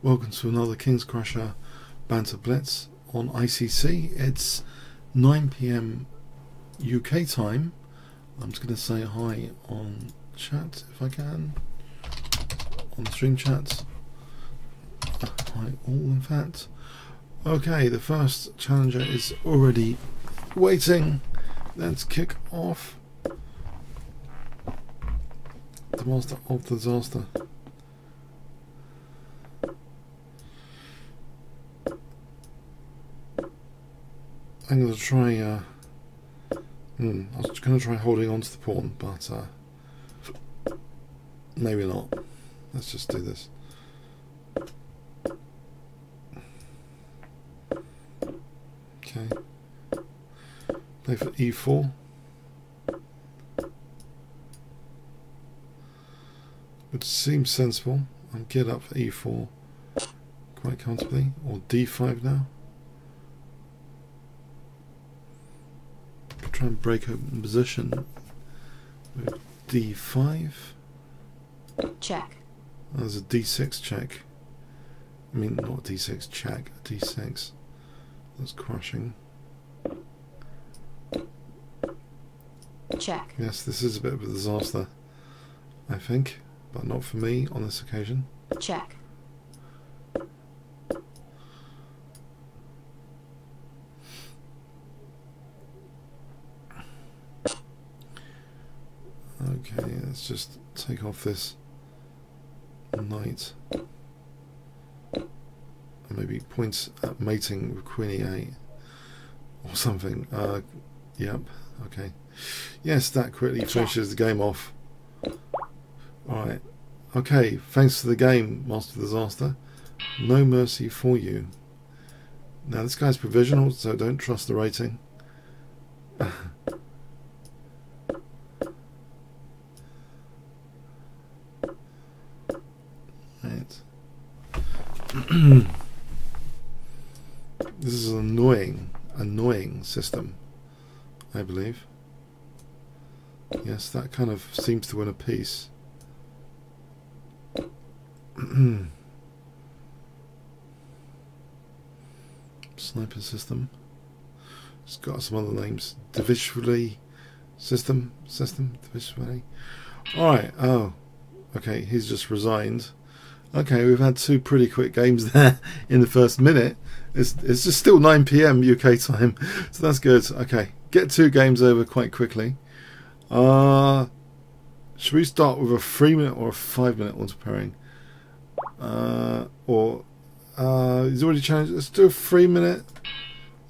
Welcome to another kingscrusher Banter Blitz on ICC. It's 9 PM UK time. I'm just going to say hi on chat if I can, on stream chat. Hi all, in fact. Okay, the first challenger is already waiting. Let's kick off. The master of the disaster. I'm going to try, I was going to try holding on to the pawn, but maybe not. Let's just do this. Okay. Play for e4. Which seems sensible. I'm geared up for e4 quite comfortably. Or d5 now. Try and break open position with d5. Check. There's a d6 check. I mean, not d6 check, a d6. That's crushing. Check. Yes, this is a bit of a disaster, I think, but not for me on this occasion. Check. Okay, let's just take off this knight. And maybe points at mating with queen e8 or something. Yep, okay. Yes, that quickly finishes the game off. Alright. Okay, thanks for the game, Master Disaster. No mercy for you. Now this guy's provisional, so don't trust the rating. This is an annoying system, I believe. Yes, that kind of seems to win a piece. Sniper system. It's got some other names. Divisionally system. Divisionally. Alright, oh. Okay, he's just resigned. Okay, we've had two pretty quick games there in the first minute. It's just still 9 PM UK time, so that's good. Okay, get two games over quite quickly. Should we start with a 3-minute or a 5-minute auto pairing? He's already challenged. Let's do a 3-minute.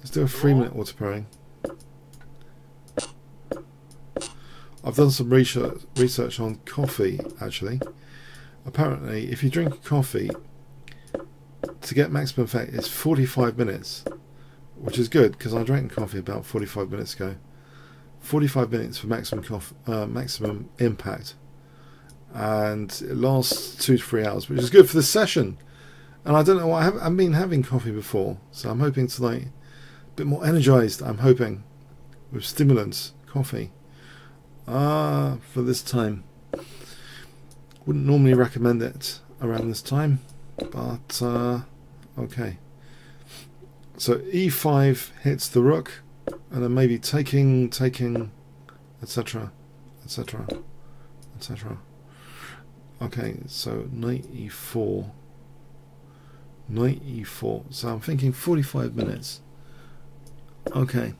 Let's do a 3-minute auto pairing. I've done some research on coffee actually. Apparently, if you drink coffee, to get maximum effect, it's 45 minutes, which is good because I drank coffee about 45 minutes ago. 45 minutes for maximum impact, and it lasts 2 to 3 hours, which is good for the session. And I don't know why I've been having coffee before, so I'm hoping tonight a bit more energized. I'm hoping with stimulants, coffee, for this time. Wouldn't normally recommend it around this time, but okay. So e5 hits the rook, and then maybe taking, etc., etc., etc. Okay, so knight e4, knight e4. So I'm thinking 45 minutes. Okay.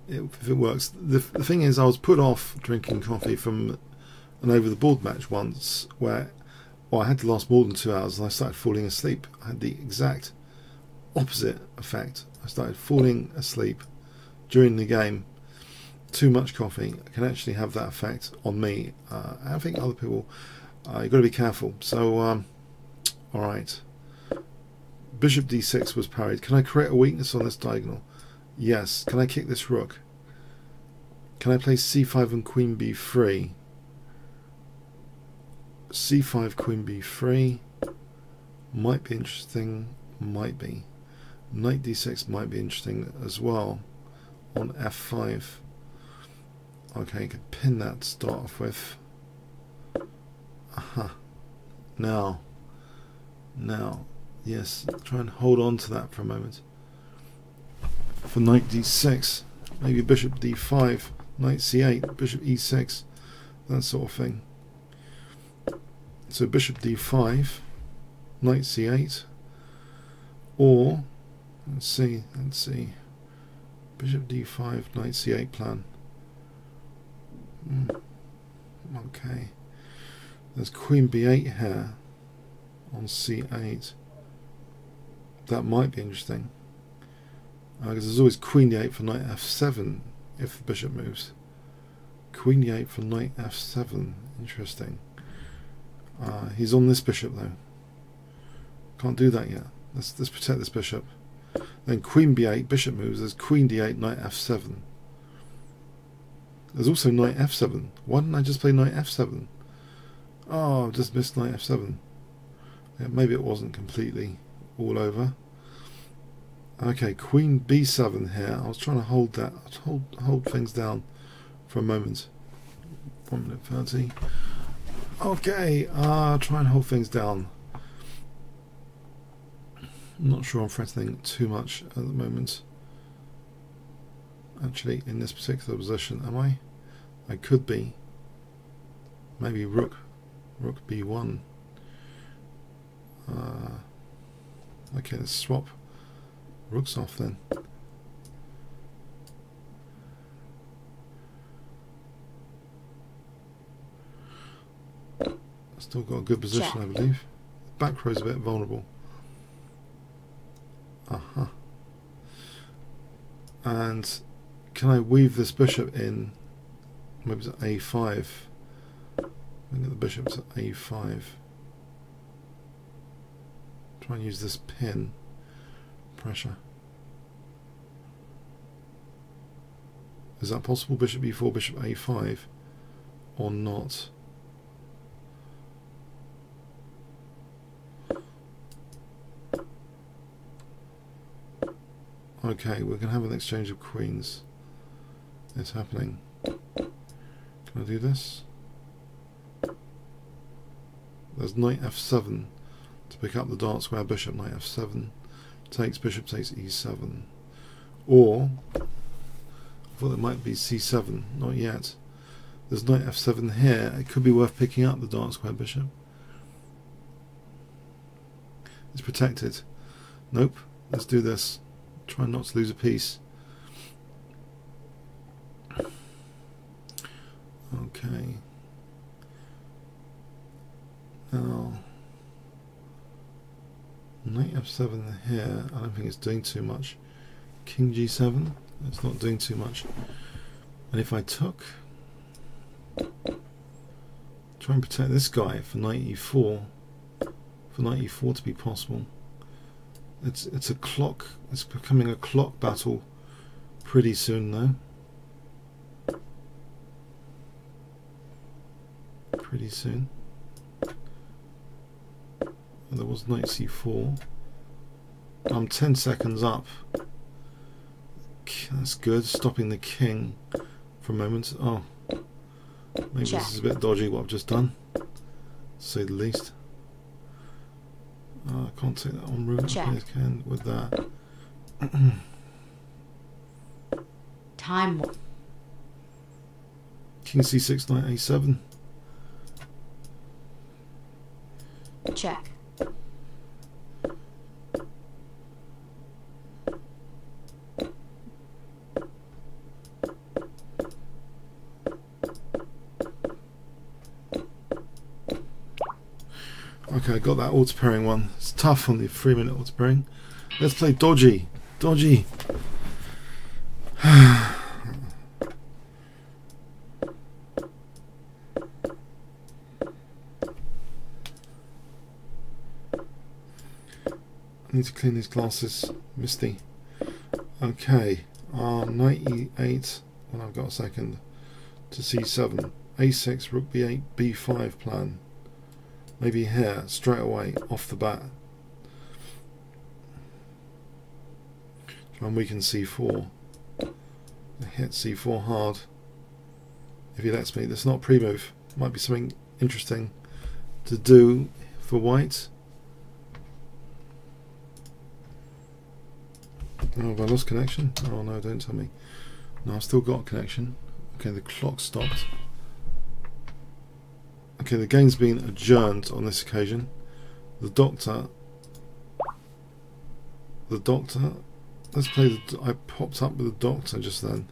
If it works. The thing is, I was put off drinking coffee from an over the board match once where I had to last more than 2 hours and I started falling asleep. I had the exact opposite effect. I started falling asleep during the game. Too much coffee can actually have that effect on me. I think other people, you've got to be careful. So alright, bishop d6 was parried. Can I create a weakness on this diagonal? Yes. Can I kick this rook? Can I play c5 and queen b3? c5, queen b3 might be interesting, might be. Knight d6 might be interesting as well on f5. Okay, you could pin that to start off with. Aha. Now, Now, yes, try and hold on to that for a moment. For knight d6, maybe bishop d5, knight c8, bishop e6, that sort of thing. So bishop d5, knight c8, or let's see, bishop d5, knight c8 plan. Okay, there's queen b8 here on c8. That might be interesting, because there's always queen d8 for knight f7 if the bishop moves. Queen d8 for knight f7, interesting. He's on this bishop though. Can't do that yet. Let's protect this bishop. Then queen b8, bishop moves. There's queen d8, knight f7. There's also knight f7. Why didn't I just play knight f7? Oh, I've just missed knight f7. Yeah, maybe it wasn't completely all over. Okay, queen b7 here. I was trying to hold that, hold things down for a moment. 1 minute 30. Okay, try and hold things down. I'm not sure I'm threatening too much at the moment. Actually, in this particular position, am I? I could be. Maybe rook b1. Okay, let's swap rooks off then. Still got a good position, check. I believe. Back row's a bit vulnerable. And can I weave this bishop in? Maybe it's at a5. Look at the bishop's at a5. Try and use this pin pressure. Is that possible? Bishop e4, bishop a5, or not? Okay, we're going to have an exchange of queens. It's happening. Can I do this? There's knight f7 to pick up the dark square bishop. Knight f7 takes, bishop takes e7. Or, I thought it might be c7, not yet. There's knight f7 here. It could be worth picking up the dark square bishop. It's protected. Nope, let's do this. Try not to lose a piece. Okay. Now, knight f7 here. I don't think it's doing too much. King g7. It's not doing too much. And if I took, try and protect this guy for knight e4. For knight e4 to be possible. It's a clock. It's becoming a clock battle pretty soon, though. Pretty soon. And there was knight c4. I'm 10 seconds up. That's good. Stopping the king for a moment. Oh, maybe check. This is a bit dodgy what I've just done, to say the least. I can't take that on route. I can with that. Time. King c6, knight a7. Check. Okay, I got that auto pairing one. It's tough on the 3-minute auto pairing. Let's play dodgy. Dodgy. I need to clean these glasses. Misty. Okay. Knight e8. Well, I've got a second. To c7. a6, rook b8, b5 plan. Maybe here, straight away, off the bat. Try and weaken c4. Hit c4 hard. If he lets me. That's not pre-move. Might be something interesting to do for white. Oh, have I lost connection? Oh no, don't tell me. No, I've still got connection. Okay, the clock stopped. Okay, the game's been adjourned on this occasion. The doctor, let's play I popped up with the doctor just then,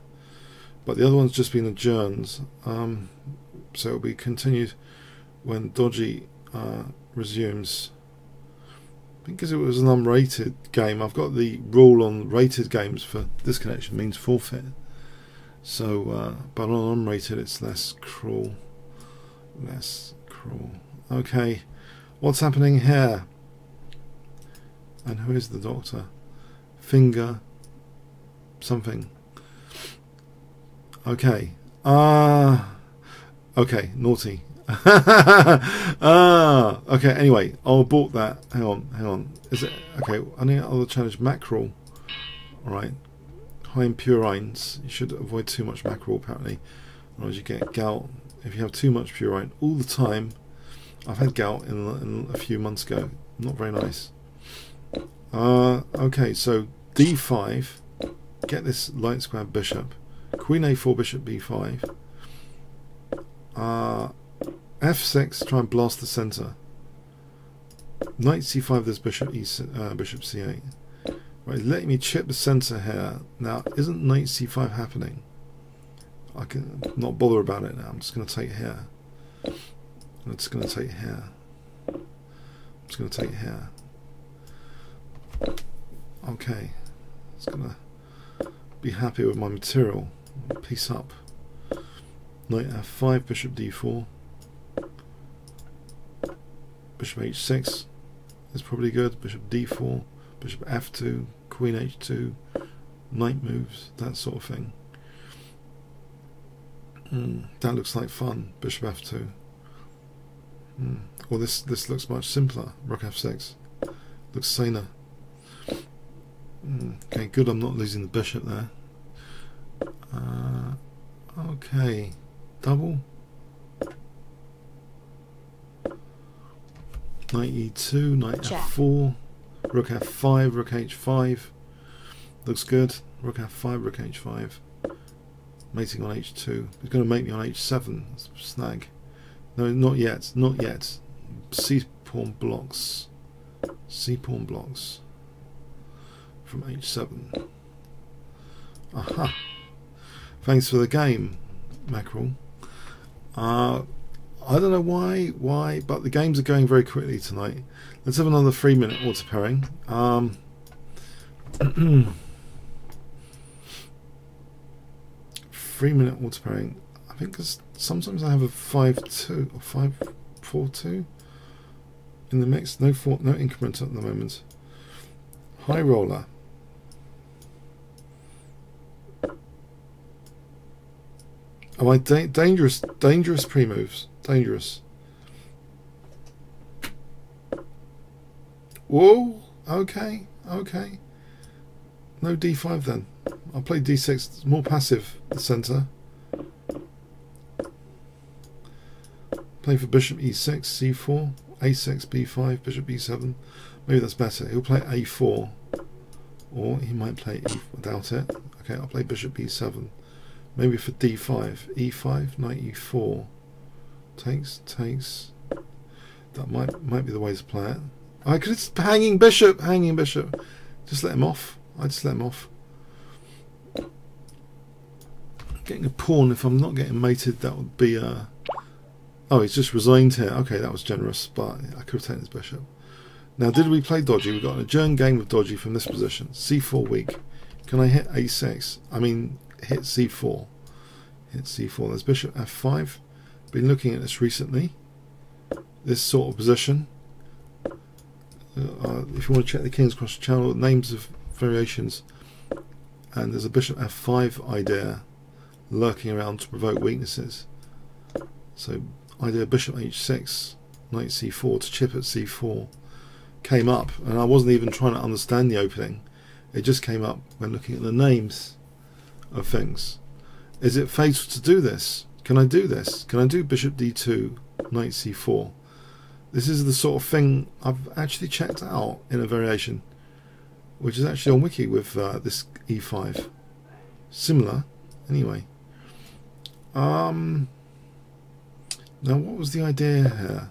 but the other one's just been adjourned, so it'll be continued when Dodgy resumes. Because it was an unrated game, I've got the rule on rated games for disconnection means forfeit, so but on unrated it's less cruel. Okay, what's happening here? And who is the doctor? Finger something. Okay. Okay, naughty. Okay, anyway, I'll abort that. Hang on. Is it okay? Any other challenge? Mackerel. Alright. High in purines. You should avoid too much mackerel apparently. Otherwise you get gout. If you have too much purine all the time. I've had gout in a few months ago. Not very nice. Okay, so d5, get this light square bishop, queen a4, bishop b5, f6, try and blast the center, knight c5, there's bishop bishop c8. Right, let me chip the center here. Now, isn't knight c5 happening? I can not bother about it now. I'm just going to take here. I'm just going to take here. I'm just going to take here. Okay, it's gonna be happy with my material. Piece up. Knight f5, bishop d4, bishop h6 is probably good. Bishop d4, bishop f2, queen h2, knight moves, that sort of thing. That looks like fun. Bishop f2. Well, this looks much simpler. Rook f6 looks saner. Okay, good, I'm not losing the bishop there. Okay, double. Knight e2, knight f4, rook f5, rook h5. Looks good. Rook f5, rook h5. Mating on h2. He's going to mate me on h7. Snag. No, not yet. Not yet. C pawn blocks. C pawn blocks. From h7. Aha. Thanks for the game, Mackerel. I don't know why, but the games are going very quickly tonight. Let's have another 3-minute auto pairing. 3-minute auto pairing. I think because sometimes I have a 5-2 or 5-4-2 in the mix. No increment at the moment. HighRoller. Am I dangerous pre-moves? Dangerous. Whoa, okay. No d5 then. I'll play d6, it's more passive, the centre. Play for bishop e6, c4, a6, b5, bishop b7. Maybe that's better. He'll play a4. Or he might play e, I doubt it. Okay, I'll play bishop b7. Maybe for d5, e5, knight e4, takes. That might be the way to play it. I could hanging bishop. Just let him off. I just let him off. Getting a pawn. If I'm not getting mated, that would be. Oh, he's just resigned here. Okay, that was generous, but I could have taken his bishop. Now, did we play dodgy? We got an adjourned game with dodgy from this position. c4 weak. Can I hit a6? I mean, hit c4. Hit c4. There's bishop f5. Been looking at this recently. This sort of position. If you want to check the kingscrusher channel, names of variations, and there's a bishop f5 idea lurking around to provoke weaknesses. So idea bishop h6, knight c4 to chip at c4 came up, and I wasn't even trying to understand the opening. It just came up when looking at the names of things. Is it fatal to do this? Can I do this? Can I do bishop d2, knight c4? This is the sort of thing I've actually checked out in a variation. which is actually on wiki with this e5. Similar, anyway. Now, what was the idea here?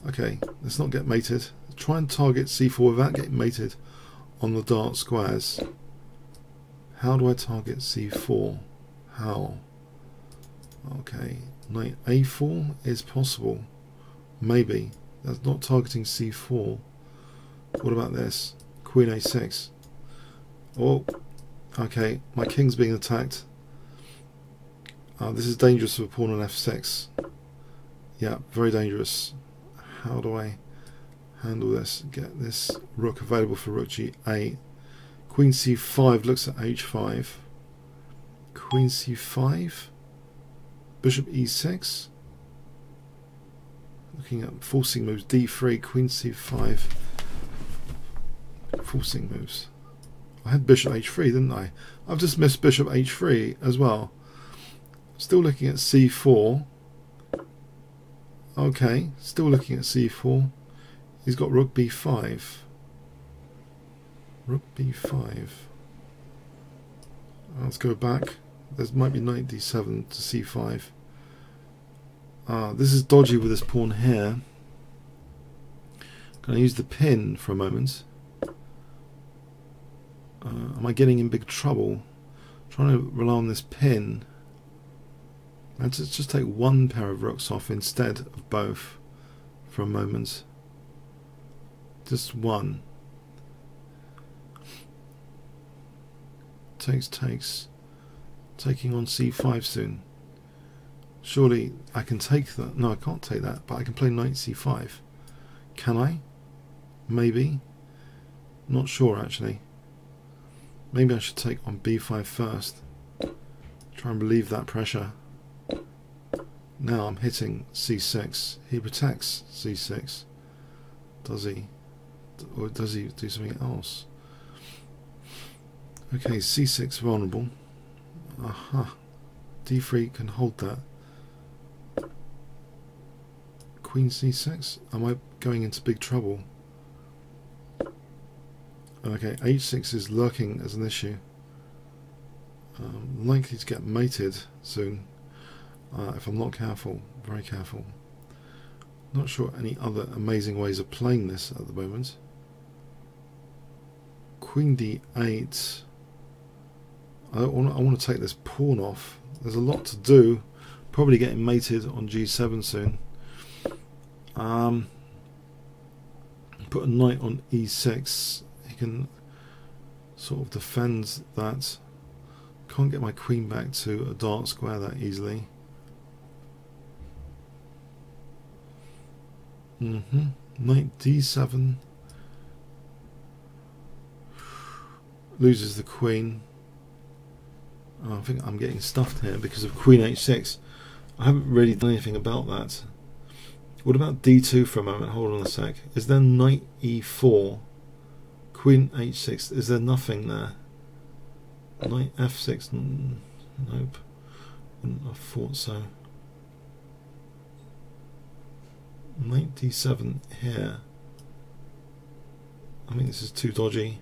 Okay, let's not get mated. Try and target c4 without getting mated on the dark squares. How do I target c4? How? Okay, knight a4 is possible. Maybe. That's not targeting c4. What about this? Queen a6. Oh, okay, my king's being attacked. This is dangerous for pawn on f6. Yeah, very dangerous. How do I handle this? Get this rook available for rook g8. Queen c5 looks at h5. Queen c5. Bishop e6. Looking at forcing moves. d3. Queen c5. Forcing moves. I had bishop h3, didn't I? I've just missed bishop h3 as well. Still looking at c4. Okay, still looking at c4. He's got rook b5. Rook b5. Let's go back. There might be knight d7 to c5. This is dodgy with this pawn here. Can I use the pin for a moment? Am I getting in big trouble? Trying to rely on this pin. Let's just take one pair of rooks off instead of both for a moment. Just one. Takes. Taking on c5 soon. Surely I can take that. No, I can't take that, but I can play knight c5. Can I? Maybe. Not sure actually. Maybe I should take on b5 first. Try and relieve that pressure. Now I'm hitting c6. He protects c6. Does he? Or does he do something else? Okay, c6 vulnerable. Aha. d3 can hold that. Queen c6? Am I going into big trouble? Okay, h6 is lurking as an issue. Likely to get mated soon. If I'm not careful, very careful. Not sure any other amazing ways of playing this at the moment. Queen d8. I want to take this pawn off. There's a lot to do. Probably getting mated on g7 soon. Put a knight on e6. He can sort of defend that. Can't get my queen back to a dark square that easily. Knight d7 loses the queen. I think I'm getting stuffed here because of queen h6. I haven't really done anything about that. What about d2 for a moment? Hold on a sec. Is there knight e4? Queen h6. Is there nothing there? Knight f6. Nope. Wouldn't have thought so. Knight d7 here. I think this is too dodgy.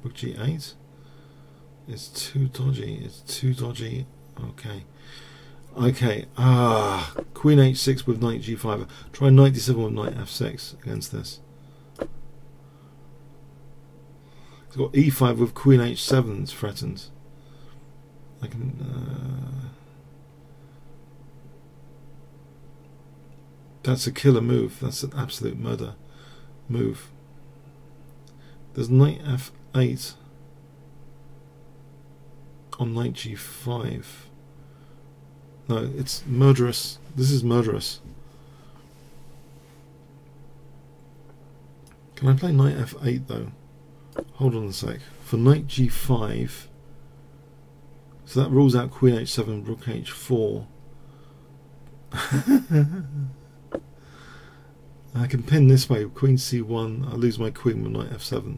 Rook g8. It's too dodgy. It's too dodgy. Okay. Okay. Queen h6 with knight g5. Try knight d7 with knight f6 against this. He's got e5 with queen h7 is threatened. I can. That's a killer move. That's an absolute murder move. There's knight f8 on knight g5. No, it's murderous. This is murderous. Can I play knight f8 though? Hold on a sec. For knight g5, so that rules out queen h7, rook h4. I can pin this way, queen c1. I lose my queen with knight f7.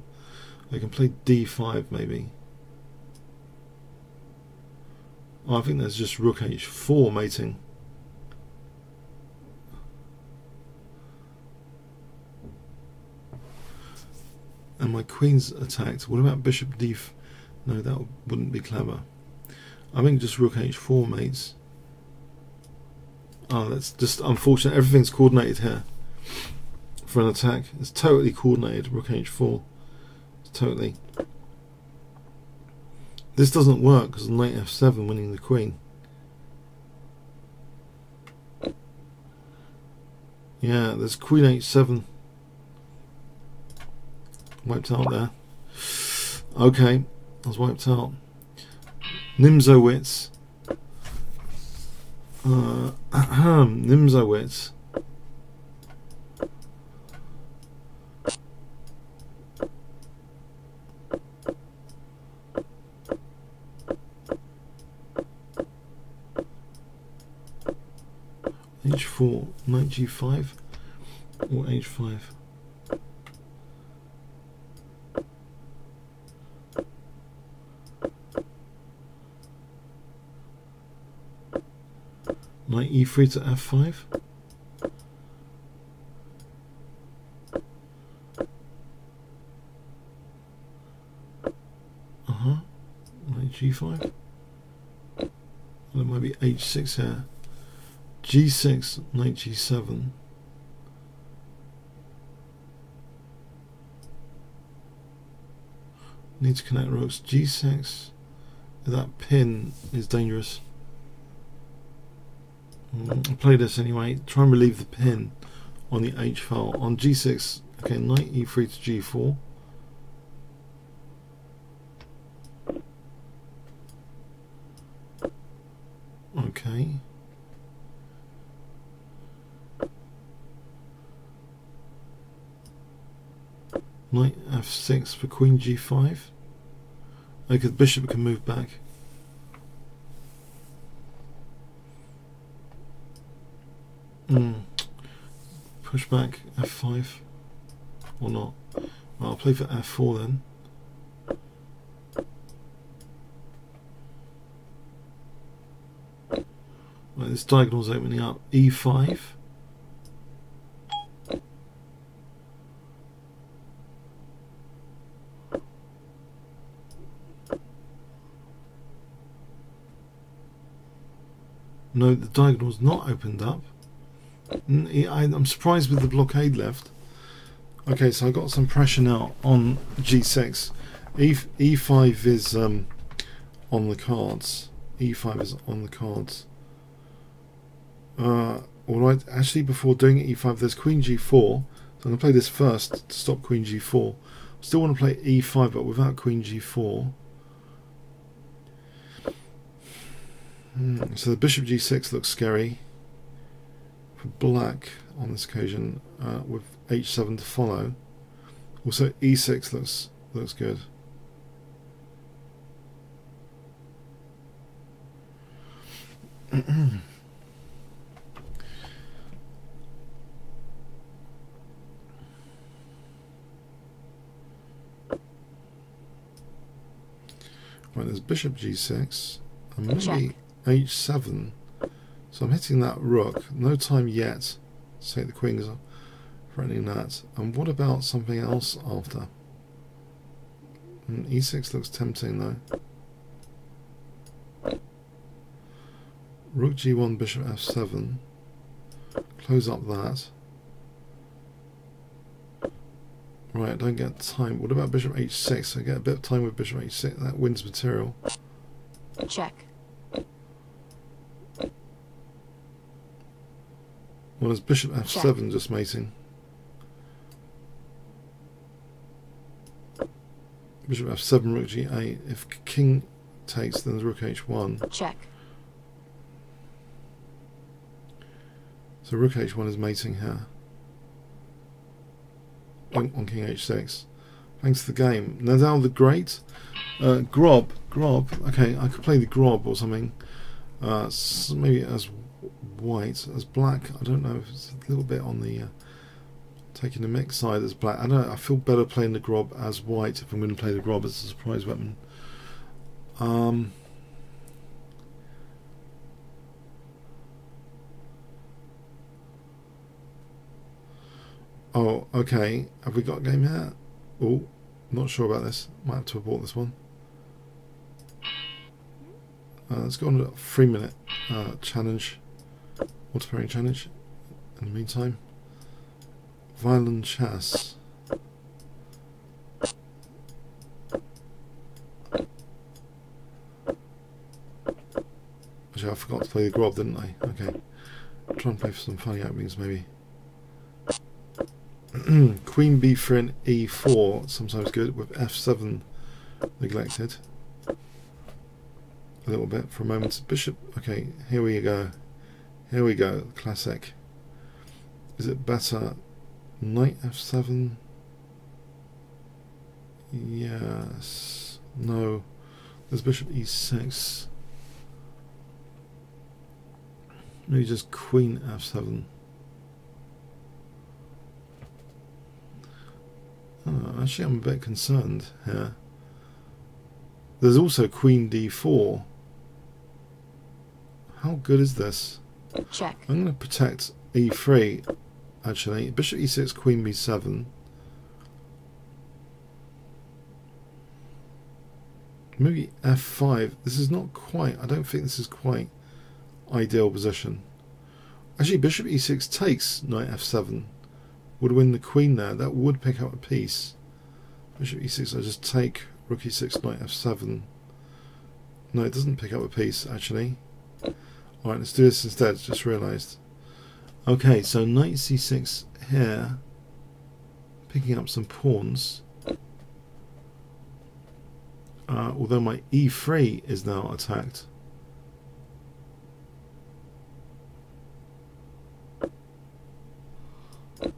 I can play d5 maybe. Oh, I think there's just rook h4 mating. my queen's attacked. What about bishop d4? No, that wouldn't be clever. I think just rook h4, mates. Oh, that's just unfortunate. Everything's coordinated here for an attack. It's totally coordinated. Rook h4. It's totally. This doesn't work because knight f7 winning the queen. Yeah, there's queen h7 wiped out there. Okay, I was wiped out. Nimzowitz. Nimzowitz. h4, knight g5 or h5. Knight e3 to f5. Knight g5. There might be h6 here. g6, knight g7. Need to connect rooks. g6. That pin is dangerous. I'll play this anyway. Try and relieve the pin on the h file. On g6, okay, knight e3 to g4. Okay. Knight f6 for queen g5. Okay, the bishop can move back. Push back f5 or not. Well, I'll play for f4 then. Right, this diagonal's opening up. e5. No, the diagonal's not opened up. I'm surprised with the blockade left. Okay, so I got some pressure now on g6. e5 is on the cards. e5 is on the cards. Alright, actually before doing e5 there's queen g4. So I'm going to play this first to stop queen g4. Still want to play e5 but without queen g4. So the bishop g6 looks scary for black on this occasion, with h7 to follow. Also e6 looks good. Right, there's bishop g6 and maybe Check. h7. So I'm hitting that rook. No time yet to take the queen because I'm threatening that. And what about something else after? e6 looks tempting though. Rook g1, bishop f7. Close up that. Right, I don't get time. What about bishop h6? I get a bit of time with bishop h6. That wins material. Check. Well, there's bishop f7 just mating. Bishop f7, rook g8. If king takes, then there's rook h1. Check. So rook h1 is mating here. On king h6. Thanks to the game. Nadal the Great. Grob. Okay, I could play the Grob or something. So maybe as white, as black. I don't know if it's a little bit on the taking the mix side as black. I don't know. I feel better playing the Grob as white if I'm going to play the Grob as a surprise weapon. Oh, okay. Have we got a game here? Oh, Not sure about this. Might have to abort this one. Let's go on a 3-minute challenge, auto-pairing challenge. In the meantime, violonchess. Actually, I forgot to play the grob, didn't I? Okay. I'll try and play for some funny openings, maybe. Queen b3 and e4, sometimes good, with f7 neglected. A little bit for a moment. Bishop, okay, here we go. Here we go, classic. Is it better? Knight f7? Yes. No. There's bishop e6. Maybe just queen f7. Oh, actually, I'm a bit concerned here. There's also queen d4. How good is this? Check. I'm going to protect e3, actually. Bishop e6, queen b7. Maybe f5. This is not quite, I don't think this is quite ideal position. Actually, bishop e6 takes knight f7. Would win the queen there. That would pick up a piece. Bishop e6, I just take rook e6, knight f7. No, it doesn't pick up a piece, actually. Alright, let's do this instead. Just realised. Okay, so knight c6 here. Picking up some pawns. Although my e3 is now attacked.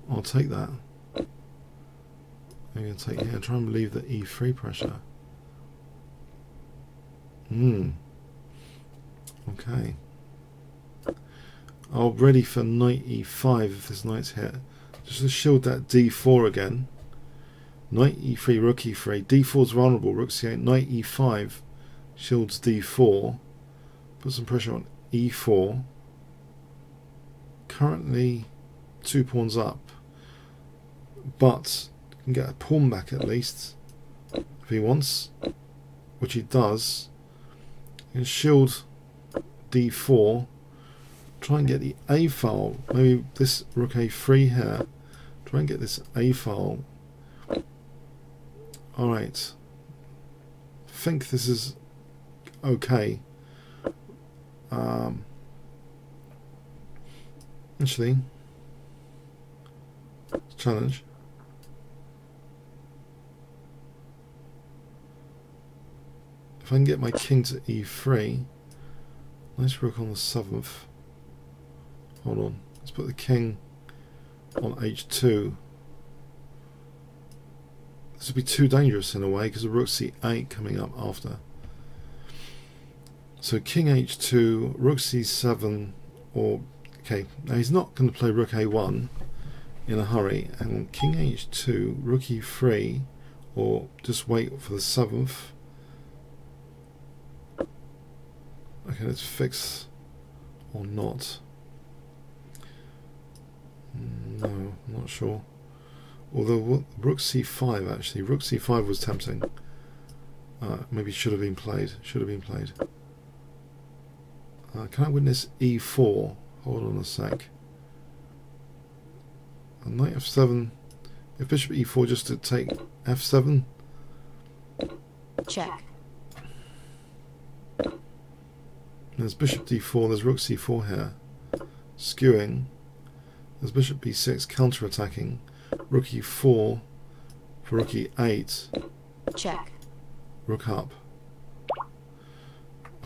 I'll take that. I'm going to take here, try and relieve the e3 pressure. Okay. I'll ready for knight e5 if this knight's hit. Just to shield that d4 again. Knight e3, rook e3. d4's vulnerable, rook c8, knight e5 shields d4. Put some pressure on e4. Currently 2 pawns up. But can get a pawn back at least if he wants, which he does. He can shield d4, try and get the a file, maybe this rook a3 here, try and get this a file. Alright, I think this is okay. Actually, challenge. If I can get my king to e3, nice rook on the 7th. Hold on, let's put the king on h2. This would be too dangerous in a way because of rook c8 coming up after. So king h2, rook c7, or okay, now he's not going to play rook a1 in a hurry, and king h2, rook e3, or just wait for the 7th. Okay, let's fix or not. No, I'm not sure. Although rook c5 actually, rook c5 was tempting. Maybe should have been played. Should have been played. Can I win this e4? Hold on a sec. And knight f7. If bishop e4 just to take f7. Check. There's bishop d4, there's rook c4 here. Skewing. There's bishop b6 counter-attacking. Rook e4 for rook e8. Check. Rook up.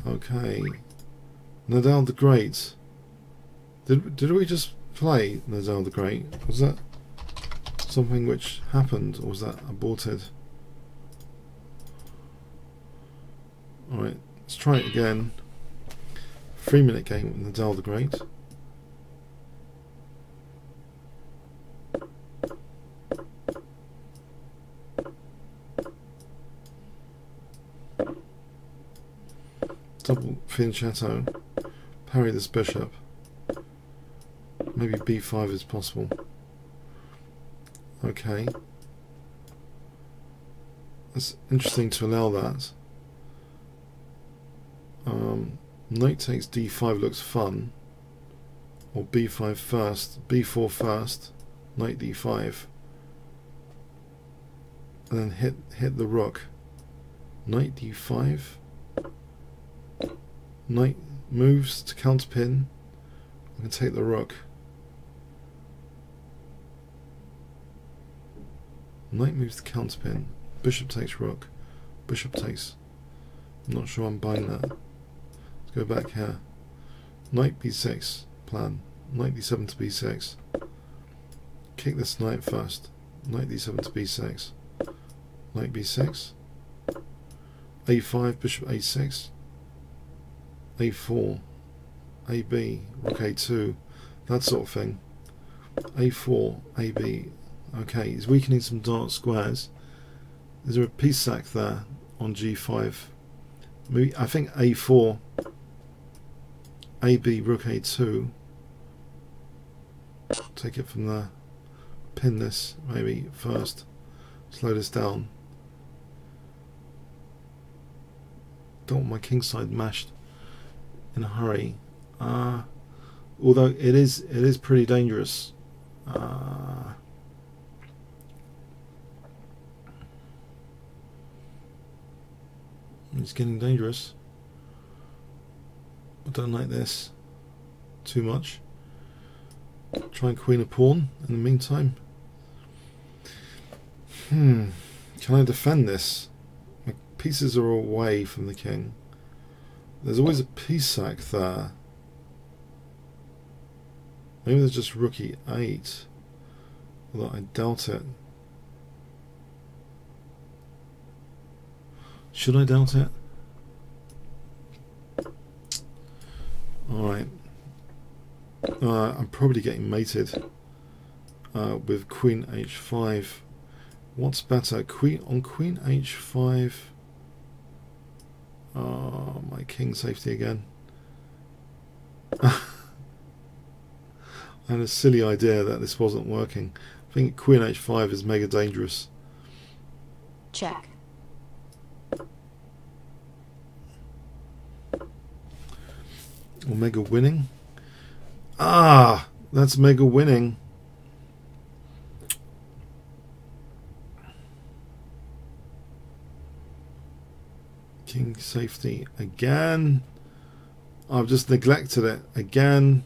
Okay. Nadal the Great. Did we just play Nadal the Great? Was that something which happened, or was that aborted? Alright, let's try it again. 3-minute game with Nadal the Great. Double fianchetto. Parry this bishop. Maybe b5 is possible. Okay. It's interesting to allow that. Knight takes d5 looks fun. Or b5 first, b4 first, knight d5, and then hit the rook. Knight d5. Knight moves to counterpin. I can take the rook. Knight moves to counterpin. Bishop takes rook. Bishop takes. I'm not sure I'm buying that. Let's go back here. Knight b6 plan. Knight d7 to b6. Kick this knight first. Knight d7 to b6. Knight b6. a5, bishop a6. a4. ab, rook a2. That sort of thing. a4, ab. Okay, he's weakening some dark squares. Is there a piece sack there on g5? Maybe, I think a4. ab, rook a2. Take it from there. Pin this maybe first. Slow this down. Don't want my kingside mashed in a hurry. Although it is pretty dangerous. It's getting dangerous. I don't like this too much. Try and queen a pawn in the meantime. Can I defend this? My pieces are away from the king. There's always a piece sack there. Maybe there's just rook e8. Although I doubt it. Should I doubt it? Alright. I'm probably getting mated with queen h5. What's better? Queen h5. Oh, my king safety again. I had a silly idea that this wasn't working. I think queen h5 is mega dangerous. Check. Or mega winning. Ah, that's mega winning. King safety again. I've just neglected it again.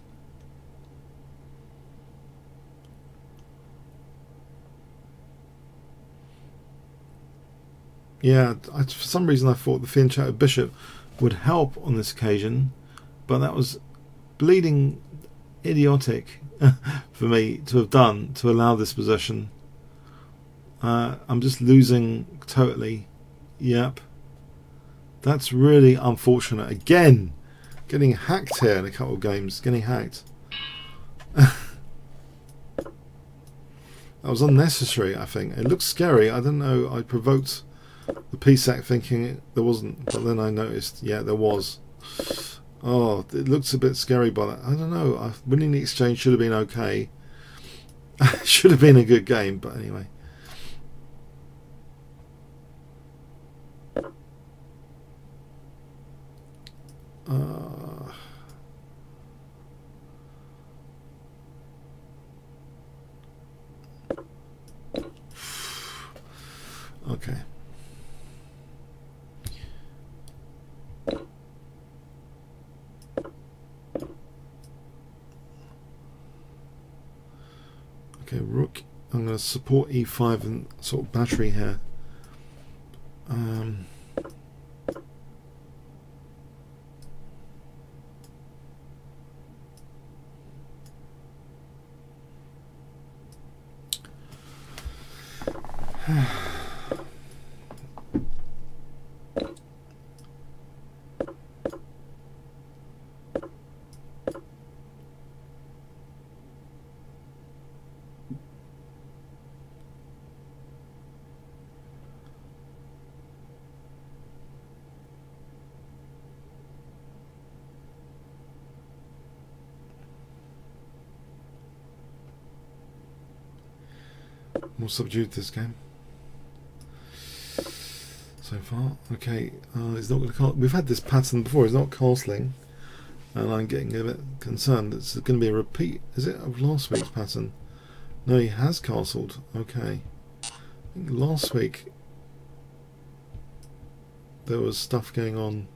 Yeah, for some reason I thought the fianchetto bishop would help on this occasion, but that was bleeding idiotic for me to have done to allow this possession. I'm just losing totally. Yep. That's really unfortunate. Again, getting hacked here in a couple of games. Getting hacked. That was unnecessary, I think. It looks scary. I don't know. I provoked the PSAC thinking there wasn't, but then I noticed, yeah, there was. Oh, it looks a bit scary, but I don't know. Winning the exchange should have been okay. Should have been a good game, but anyway. Okay. Okay, rook. I'm going to support e5 and sort of battery here. More subdued this game. so far. Okay, he's not going to cast. We've had this pattern before. He's not castling, and I'm getting a bit concerned. It's going to be a repeat, is it, of last week's pattern? No, he has castled. Okay, I think last week there was stuff going on.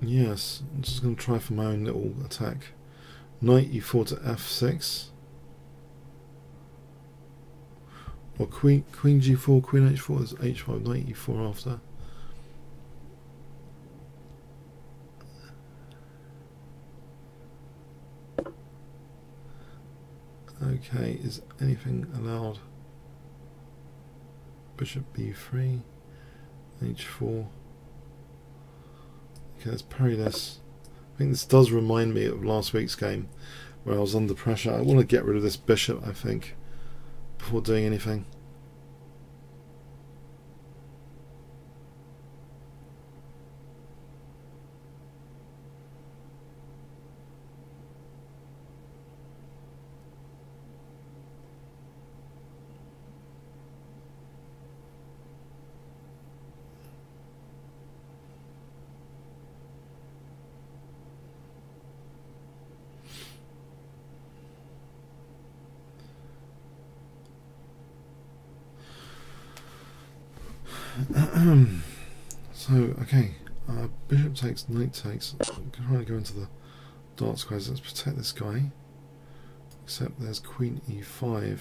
Yes, I'm just going to try for my own little attack. Knight e4 to f6, or queen g4, queen h4 is h5, knight e4 after. Okay, is anything allowed? Bishop b3, h4. Okay, let's parry this. I think this does remind me of last week's game where I was under pressure. I want to get rid of this bishop, I think, before doing anything. So, okay, bishop takes, knight takes. I'm trying to go into the dark squares. Let's protect this guy. Except there's queen e5.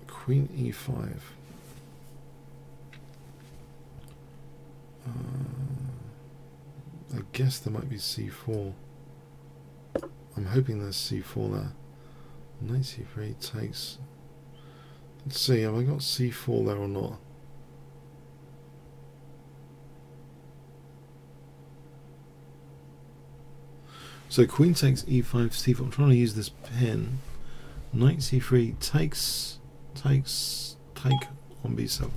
Queen e5. I guess there might be c4. I'm hoping there's c4 there. Knight c3 takes. Let's see, have I got c4 there or not? So queen takes e5, c4. I'm trying to use this pin. Knight c3 takes, take on b7.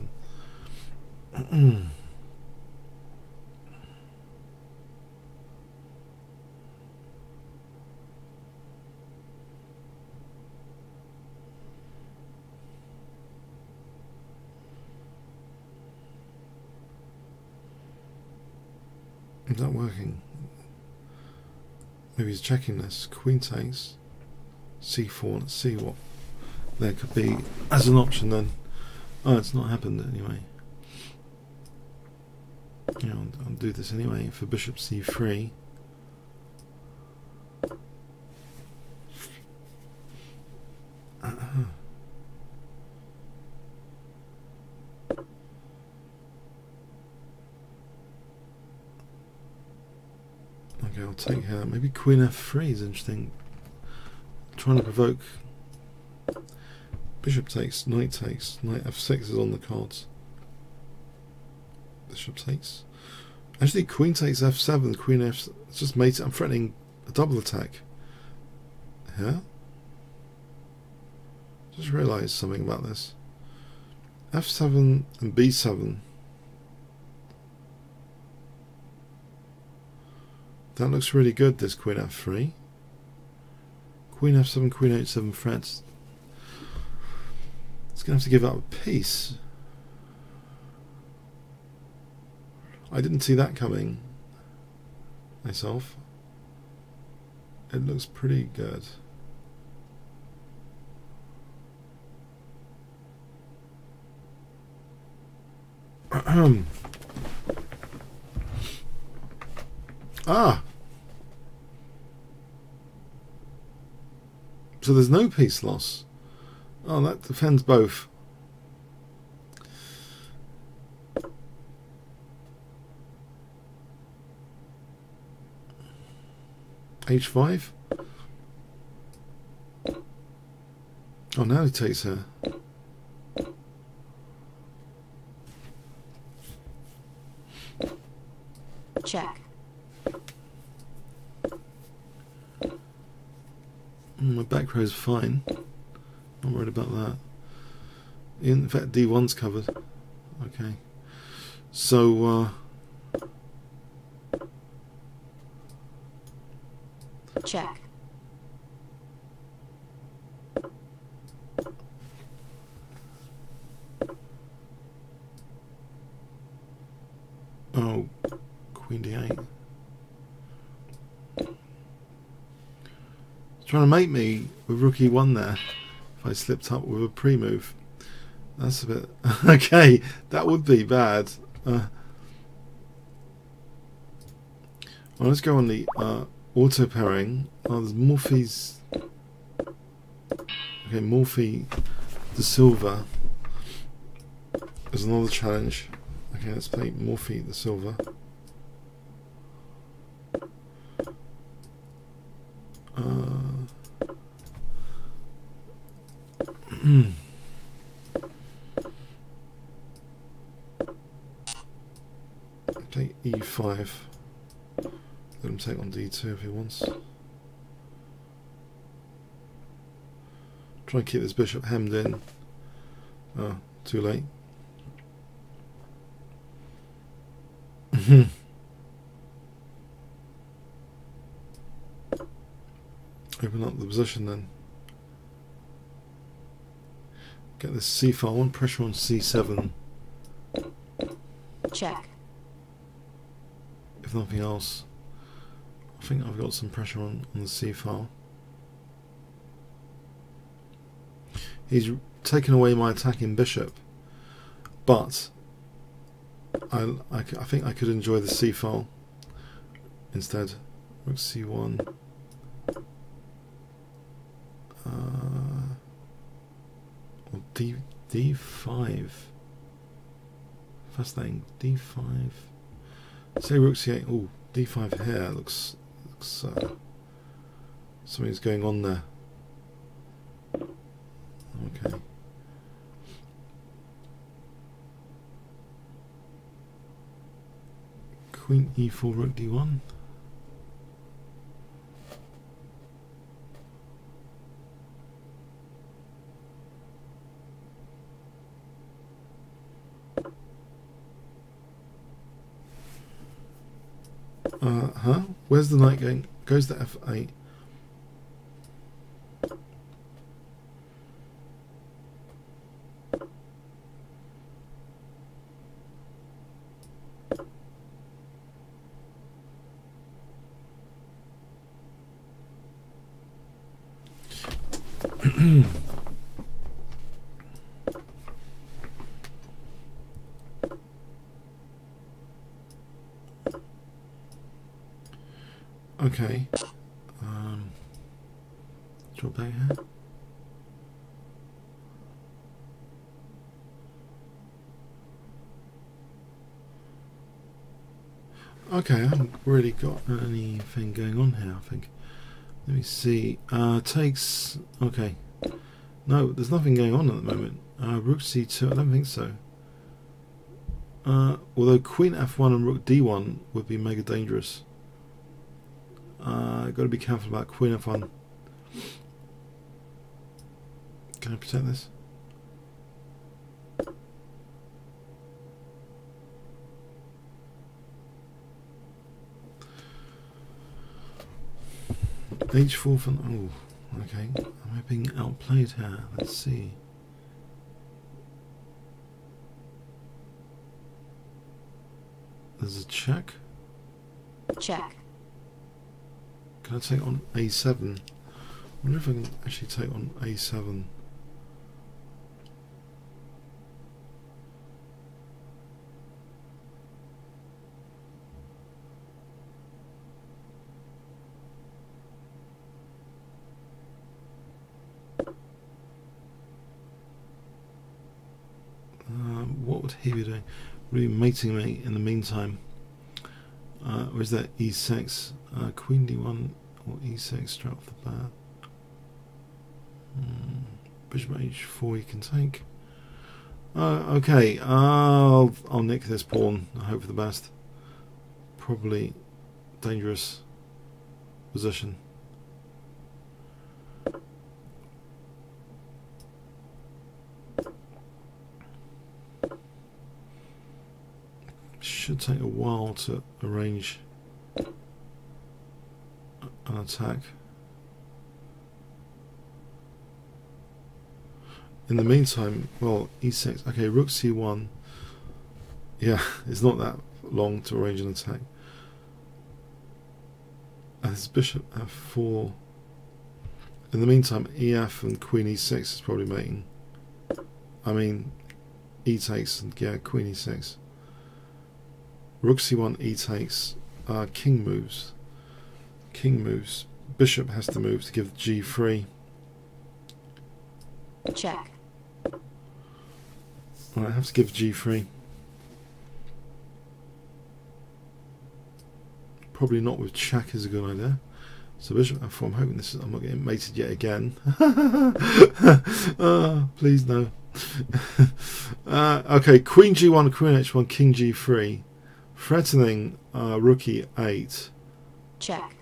Is that working? Maybe he's checking this. Queen takes c4. Let's see what there could be as an option then. Oh, it's not happened anyway. Yeah, I'll do this anyway for bishop c3. Okay, I'll take her. Maybe queen f3 is interesting. Trying to provoke. Bishop takes, knight f6 is on the cards. Bishop takes. Actually, queen takes f7, queen f. It's just mate. I'm threatening a double attack. Yeah. Just realised something about this. f7 and b7. That looks really good, this queen f3. Queen f7, queen h7 threats. It's going to have to give up a piece. I didn't see that coming myself. It looks pretty good. Ah! So there's no piece loss. Oh, that defends both. H5. Oh, now he takes her. Check. My back row is fine. Not worried about that. In fact, D1's covered. Okay. So, Check. Oh, Queen D8. It's trying to mate me with Rook E1 there. If I slipped up with a pre-move. That's a bit... okay, that would be bad. Well, let's go on the auto pairing. Oh, there's Morphe's... Okay, Morphe the Silver. There's another challenge. Okay, let's play Morphe the Silver. Take E5. Let him take on D2 if he wants. Try and keep this bishop hemmed in. Oh, too late. Open up the position then. Get this C file. I want pressure on C7. Check. If nothing else, I think I've got some pressure on the C file. He's taken away my attacking bishop, but I think I could enjoy the C file instead. Rook C1. Or D5. Fascinating. D5. Say Rook C8. Oh, D5 here looks something's going on there. Okay. Queen E4, Rook D1. Where's the knight going? Goes to F8. Okay. Drop back here. Okay, I haven't really got anything going on here, I think. Let me see. Takes... Okay. No, there's nothing going on at the moment. Rook C2, I don't think so. Although Queen F1 and Rook D1 would be mega dangerous. Got to be careful about Queen F1. Can I protect this? H4 for... Oh, okay. Am I being outplayed here? Let's see. There's a check. Check. Can I take on A7? I wonder if I can actually take on A7. What would he be doing? Would he be mating me in the meantime? Or is that E6? Queen D1 or E6 straight off the bat? Bishop H4 you can take. Okay, I'll nick this pawn. I hope for the best. Probably dangerous position. Should take a while to arrange. an attack. In the meantime, well, e6. Okay, rook c1. Yeah, it's not that long to arrange an attack. And his bishop f4. In the meantime, ef and queen e6 is probably mating. I mean, e takes and yeah, queen e6. Rook c1, e takes. King moves. King moves. Bishop has to move to give g free. Check. Alright, I have to give g free. Probably not with check is a good idea. So bishop f4. I'm hoping this is. I'm not getting mated yet again. Please no. Okay, queen g1, queen h1, king g3, threatening rook e8. Check.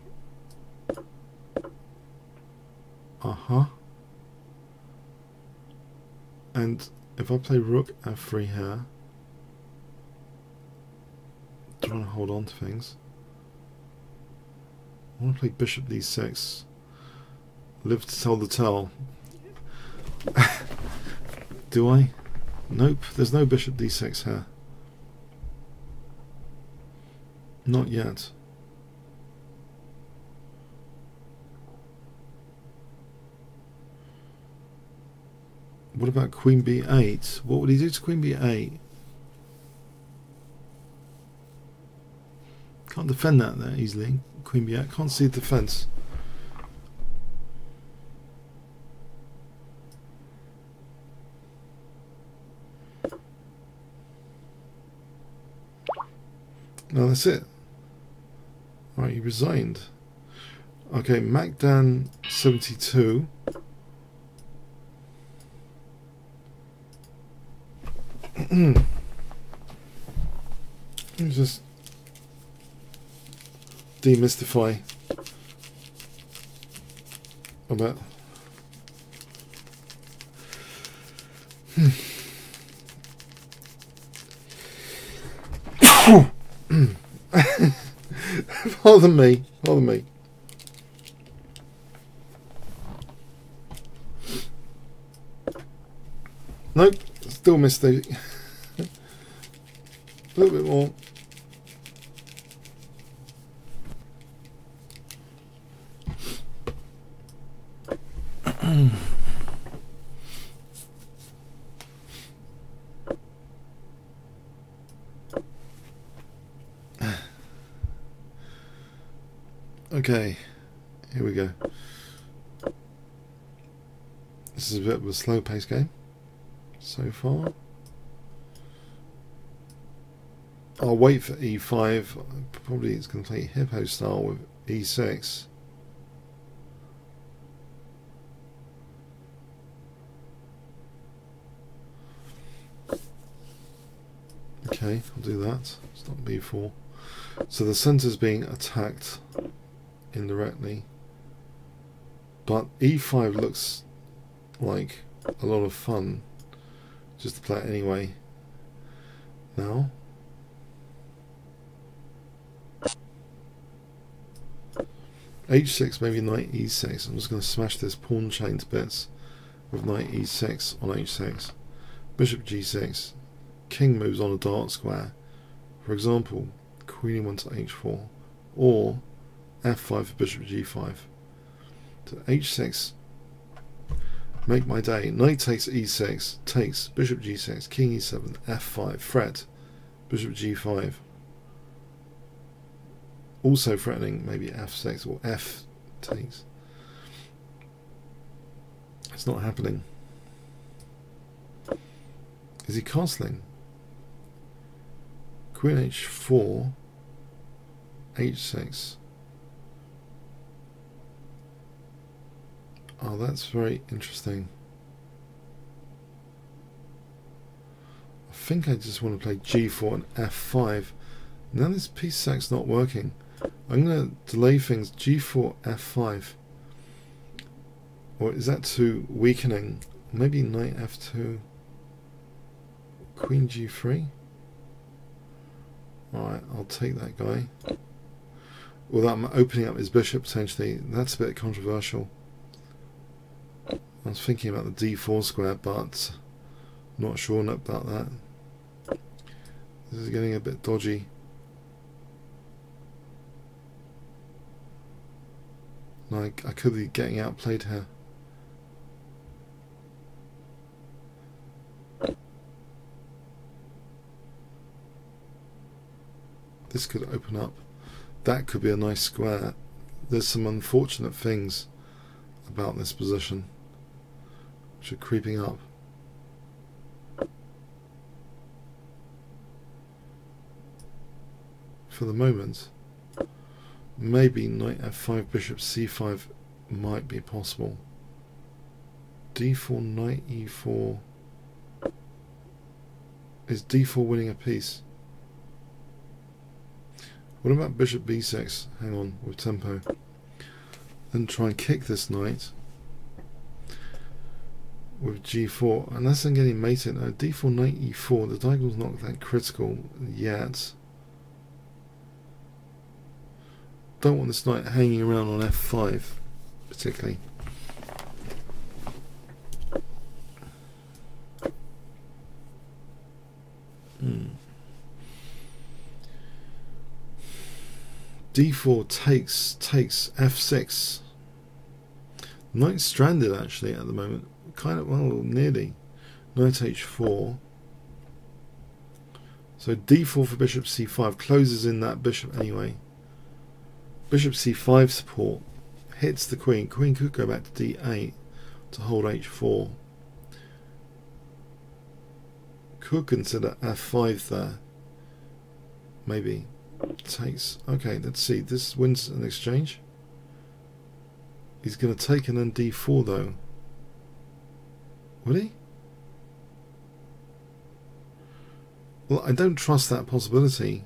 And if I play rook f3 here, trying to hold on to things. I want to play bishop d6. Live to tell the tale. Do I? Nope, there's no bishop d6 here. Not yet. What about queen b8? What would he do to queen b8? Can't defend that there easily. Queen b8. Can't see the defense. No, that's it. Right, he resigned. Okay, Macdan 72. Let me just demystify about pardon me. Nope, still missed a little bit more. Okay, here we go. This is a bit of a slow pace game so far. I'll wait for e5. Probably it's going to play hippo style with e6. Okay, I'll do that. It's not b4. So the centre's being attacked indirectly, but e5 looks like a lot of fun just to play it anyway. Now h6, maybe knight e6. I'm just going to smash this pawn chain to bits with knight e6 on h6, bishop g6, king moves on a dark square, for example queen e1 to h4, or f5 for bishop g5. To h6, make my day. Knight takes e6, takes bishop g6, king e7, f5, threat, bishop g5. Also threatening maybe f6 or f takes. It's not happening. Is he castling? Queen h4, h6. Oh, that's very interesting. I think I just want to play g4 and f5. Now this piece sack's not working. I'm going to delay things. g4, f5. Or is that too weakening? Maybe knight f2. Queen g3. Alright, I'll take that guy. without opening up his bishop potentially. That's a bit controversial. I was thinking about the d4 square, but not sure about that. This is getting a bit dodgy. Like, I could be getting outplayed here. This could open up. That could be a nice square. There's some unfortunate things about this position which are creeping up. For the moment, maybe knight f5, bishop c5 might be possible. d4, knight e4. Is d4 winning a piece? What about bishop b6? Hang on, with tempo. Then try and kick this knight with g4. Unless I'm getting mated. No, d4, knight e4. The diagonal's not that critical yet. Don't want this knight hanging around on f5 particularly. d4 takes f6. Knight's stranded actually at the moment. Kind of, well, nearly. Knight h4. So d4 for bishop c5 closes in that bishop anyway. Bishop c5 support hits the queen. Queen could go back to d8 to hold h4. Could consider f5 there. Maybe. Takes. Okay, let's see. This wins an exchange. He's going to take and then d4 though. Would he? Well, I don't trust that possibility.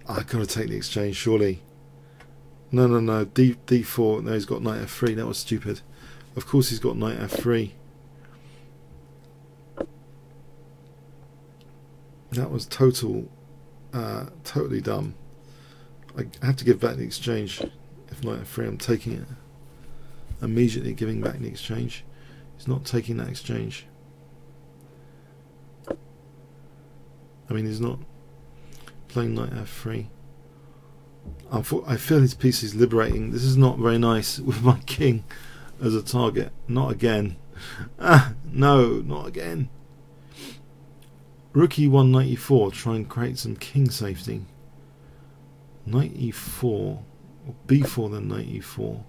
I've got to take the exchange, surely. No, d4. No, he's got knight f3. That was stupid. Of course he's got knight f3. That was totally dumb. I have to give back the exchange. If knight f3, I'm taking it. Immediately giving back the exchange. He's not taking that exchange. I mean, he's not playing knight f3. I feel his piece is liberating. This is not very nice with my king as a target. Not again. No, not again. Rook e1, knight e4. Try and create some king safety. Knight e4. Or b4 then knight e4.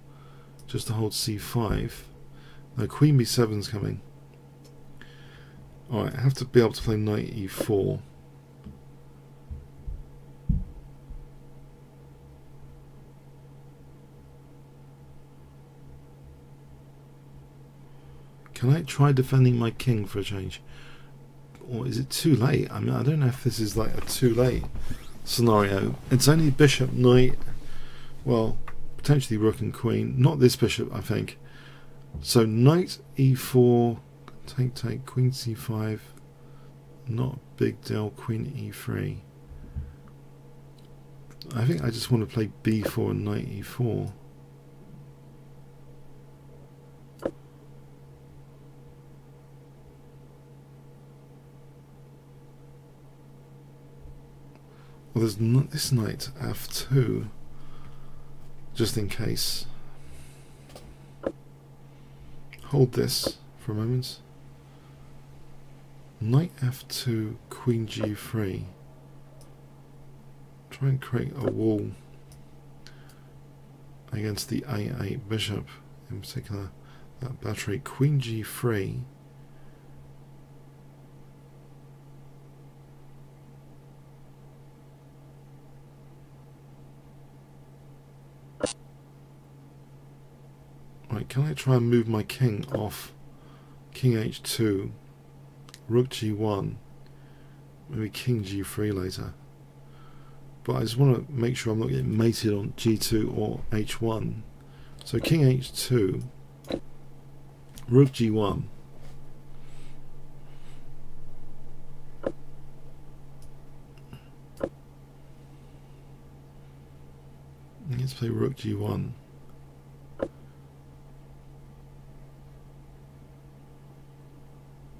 Just to hold c5. No, queen b7's coming. Alright, I have to be able to play knight e4. Can I try defending my king for a change? Or is it too late? I mean, I don't know if this is like a too late scenario. It's only bishop, knight, well, potentially rook and queen. Not this bishop, I think. So knight e4, take, queen c5, not a big deal, queen e3. I think I just want to play b4 and knight e4. Well, there's not this knight f2, just in case. Hold this for a moment. Knight f2, queen g3. Try and create a wall against the a8 bishop, in particular that battery. Queen g3. Right, can I try and move my king off? King h2, rook g1, maybe king g3 later. But I just want to make sure I'm not getting mated on g2 or h1. So king h2, rook g1. play rook g1.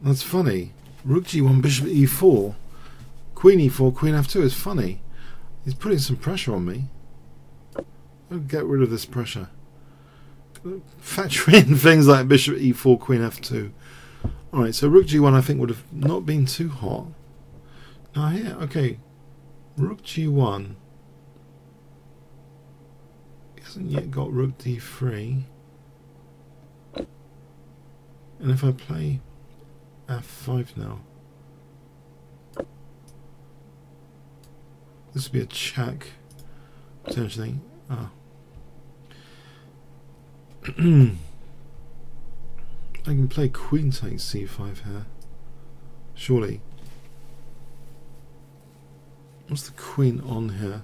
That's funny. Rook g1, bishop e4, queen e4, queen f2 is funny. He's putting some pressure on me. I'll get rid of this pressure. Factor in things like bishop e4, queen f2. Alright, so rook g1 I think would have not been too hot. Now here, okay, rook g1. He hasn't yet got rook d3. And if I play f5 now, this would be a check, potentially. Ah. I can play queen takes c5 here, surely. What's the queen on here?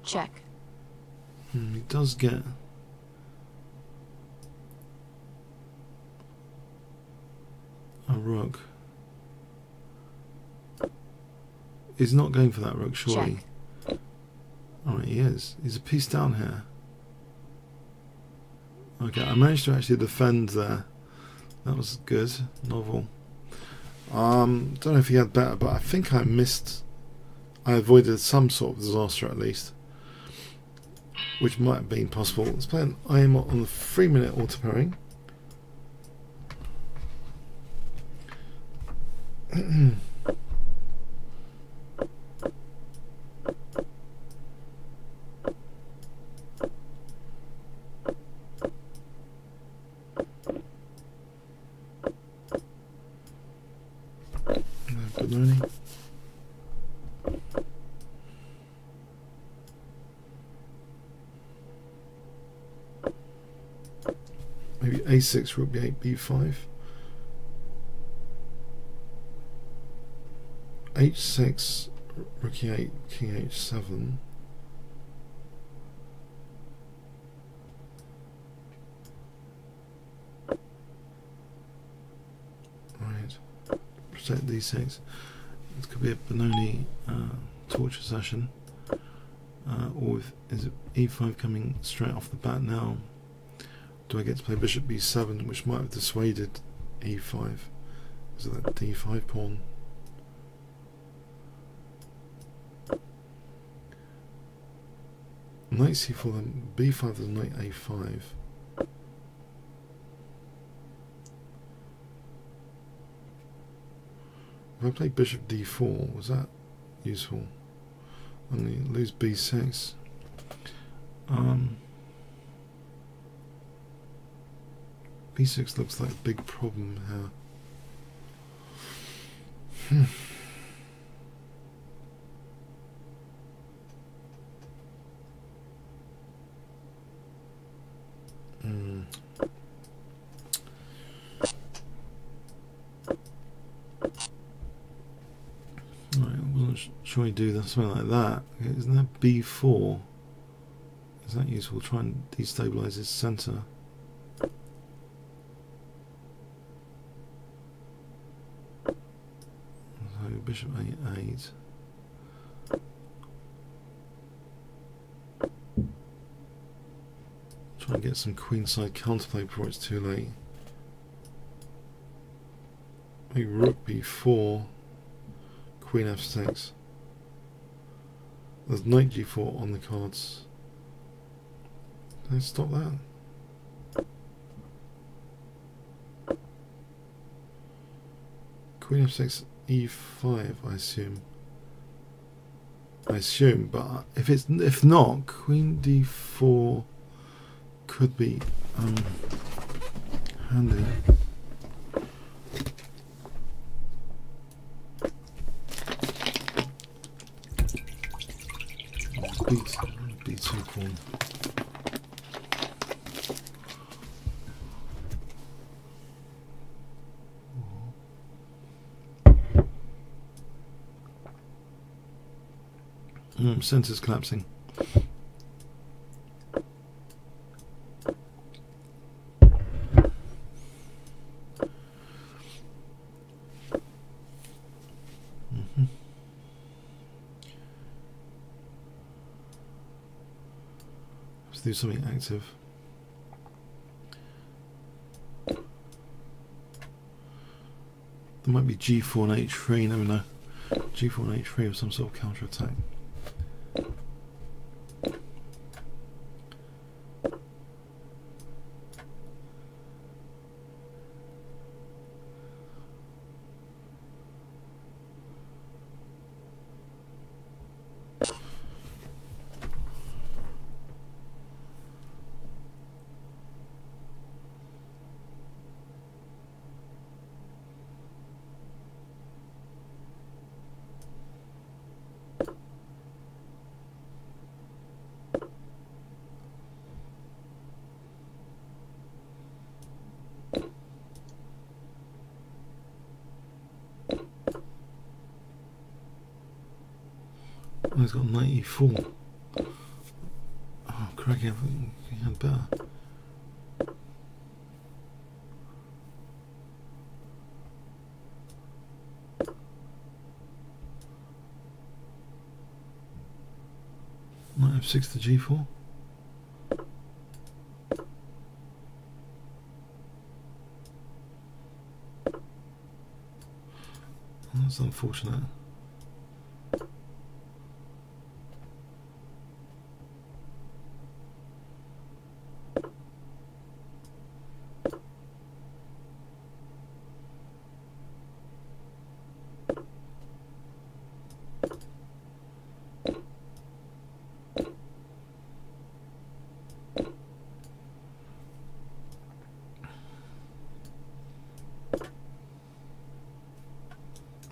Check. He does get a rook. He's not going for that rook, surely. Check. Alright, he is. He's a piece down here. Okay, I managed to actually defend there. That was good. Novel. Don't know if he had better, but I think I missed. I avoided some sort of disaster at least, which might have been possible. Let's play an IM on the 3-minute auto pairing. Banoni. Maybe a6, rook b8, b5. h6, rook e8, king h7. Right, protect d6. This could be a Benoni torture session. Or is it e5 coming straight off the bat now? Do I get to play bishop b7, which might have dissuaded e5? Is it that d5 pawn? Knight c4, then b5, then knight a5. If I play bishop d4, was that useful? Only lose b6. B6 looks like a big problem here. Right, I wasn't sure he'd do something like that. Okay, isn't that b4? Is that useful? Try and destabilize his center. So bishop a8. Try and get some queenside counterplay before it's too late. Maybe rook b4, queen f6. There's knight g4 on the cards. Can I stop that? Queen f6, e5, I assume. But if not, queen d4 could be handy. B2 pawn. Center's collapsing. to do something active. There might be g4 and h3, never know. g4 and h3 with some sort of counter attack. Oh, he's got 94. Oh, crikey, I think he had better. Knight f6 to g4. That's unfortunate.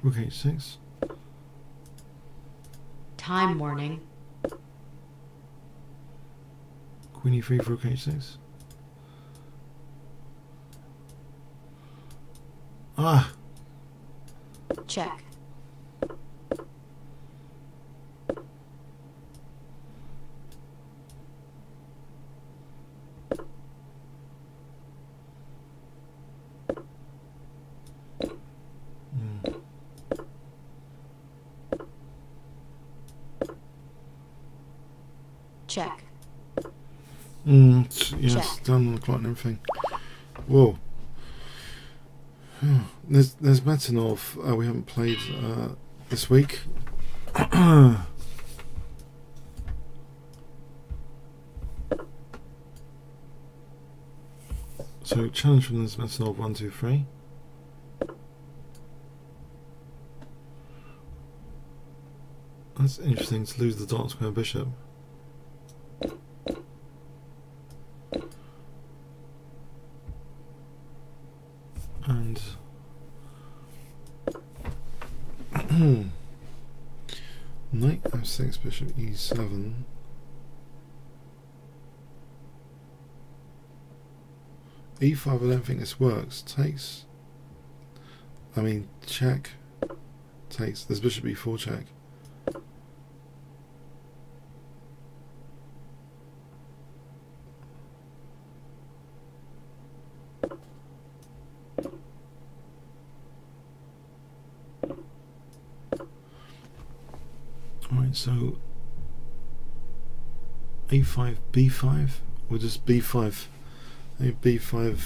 Rook h6. Time warning. Queen e3 for rook h6. Ah! Check. Check. Yes, Check. done on the clock and everything. Whoa. There's Metanov. We haven't played this week. So challenge from this Metanov 1, 2, 3. That's interesting to lose the dark square bishop. And knight f6, bishop e7. e5, I don't think this works. Takes. I mean, check. Takes. There's bishop e4 check. Alright, so a5, b5, or just b5. Maybe b5,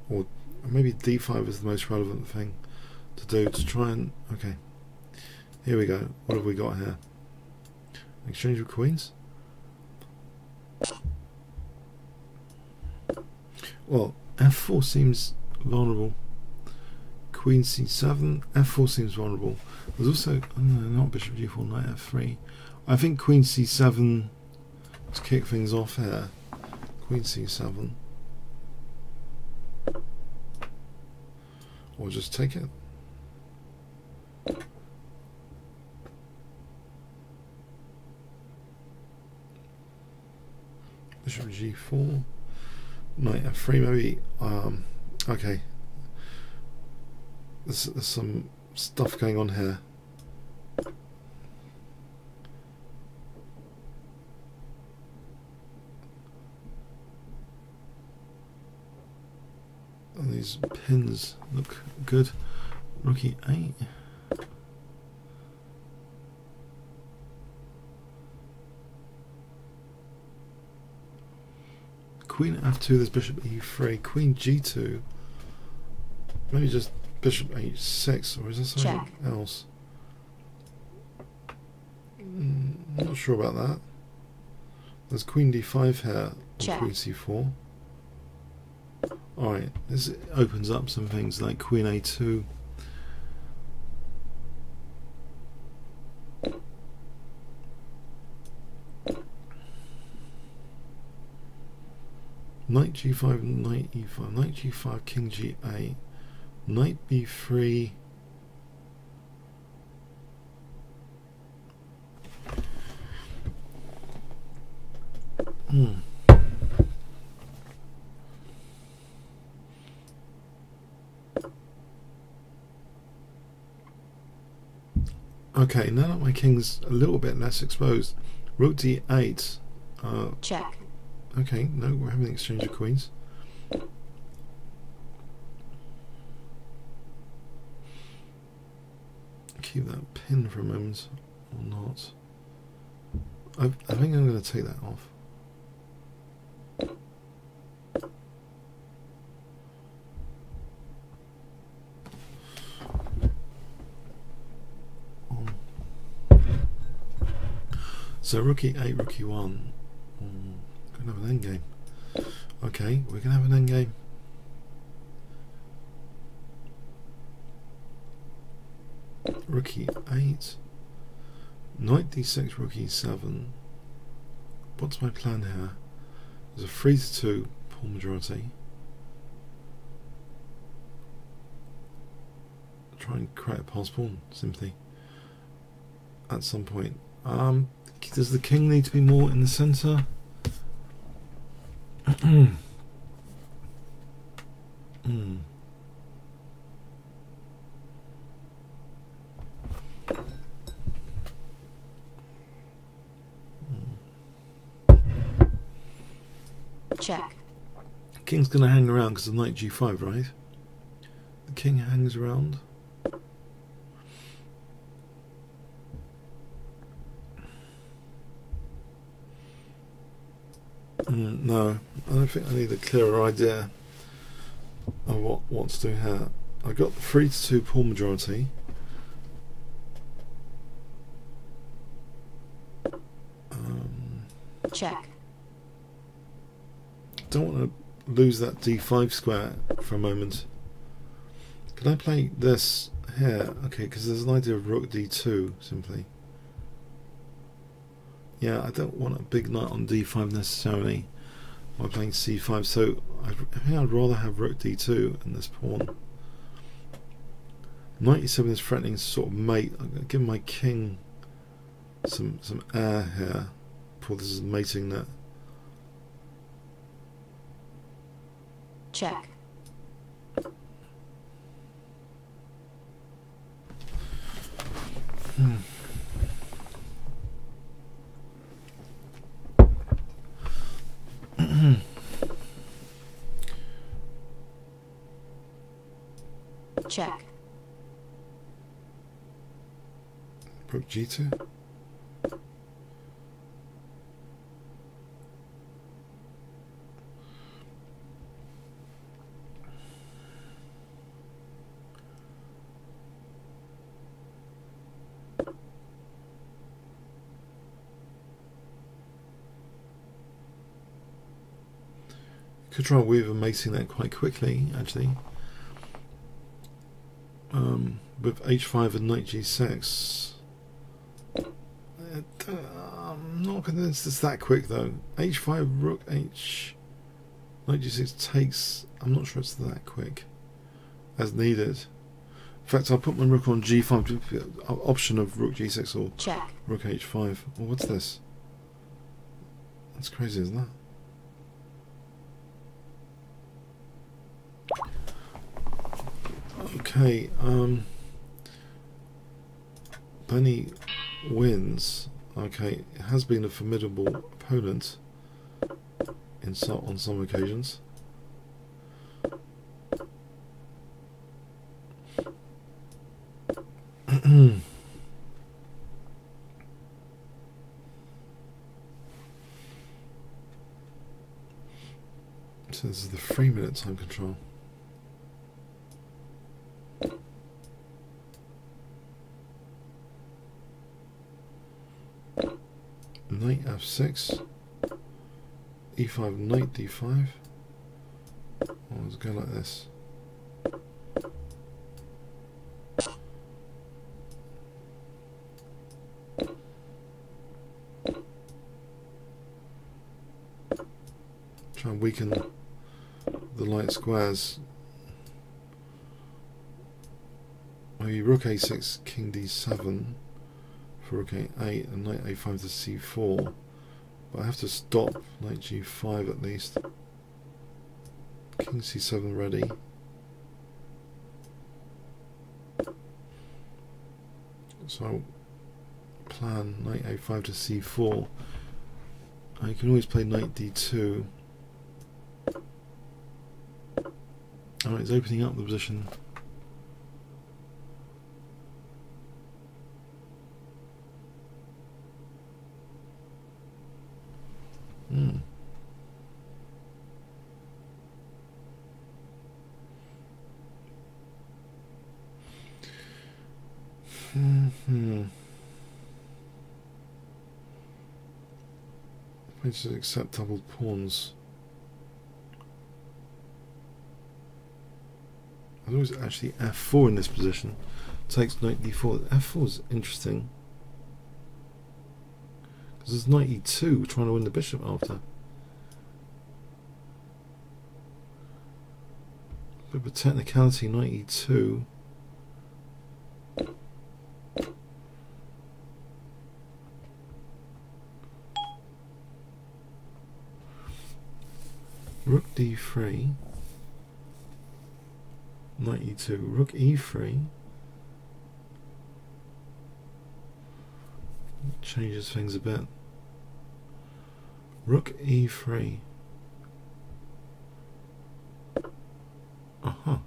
or maybe d5 is the most relevant thing to do to try and. Okay, here we go. What have we got here? Exchange of queens. Well, f4 seems vulnerable. Queen c7, f4 seems vulnerable. There's also, oh no, not bishop g4, knight f3. I think queen c7 to kick things off here. Queen c7. Or just take it. Bishop g4. Knight f3 maybe. Okay. There's some stuff going on here. And these pins look good. Rook e8. queen f2, there's bishop e3, queen g2. Maybe just bishop h6, or is there something else? Not sure about that. There's queen d5 here, and queen c4. Alright, this opens up some things like queen a2. Knight g5, knight e5, knight g5, king g8, knight b3. Okay, now that my king's a little bit less exposed, rook d8. Check. Okay, no, we're having an exchange of queens. Keep that pin for a moment, or not. I think I'm going to take that off. So rook e8, rook e1. Gonna have an endgame. Okay, we're gonna have an endgame. Rook e8. Knight d6, rook e7. What's my plan here? There's a 3-2 pawn majority. Try and create a pass pawn, simply. At some point. Does the king need to be more in the centre? Check. King's going to hang around because of knight g5, right? The king hangs around. No, I don't think I need a clearer idea of what to do here. I got the 3-2 pawn majority. Check. Don't want to lose that d5 square for a moment. Can I play this here? Okay, because there's an idea of rook d2 simply. Yeah, I don't want a big knight on d5 necessarily by playing c5, so I think I'd rather have rook d2 and this pawn. Knight e7 is threatening to sort of mate. I'm going to give my king some air here before this is mating net. Check. Check. Rook g2. Could try weaving mating that quite quickly, actually. With h5 and knight g6. I'm not convinced it's that quick though. h5, rook h, knight g6 takes. I'm not sure it's that quick as needed. In fact, I'll put my rook on g5. Option of rook g6 or check. Rook h5. Well, what's this? That's crazy, isn't that? Okay, Bunny wins. Okay, it has been a formidable opponent on some occasions. So this is the 3-minute time control. Knight f6, e5, knight d5. Oh, let's go like this. Try and weaken the light squares. Maybe rook a6, king d7 for rook a8 and knight a5 to c4. But I have to stop knight g5 at least. King c7 ready. So I'll plan knight a5 to c4. I can always play knight d2. Alright, it's opening up the position. I just accept double pawns. There's always actually f4 in this position. Takes knight d4. f4 is interesting. Because there's knight e2 trying to win the bishop after. Bit of a technicality, knight e2. Rook d3. Knight e2. Rook e3. Changes things a bit. Rook e3. Aha.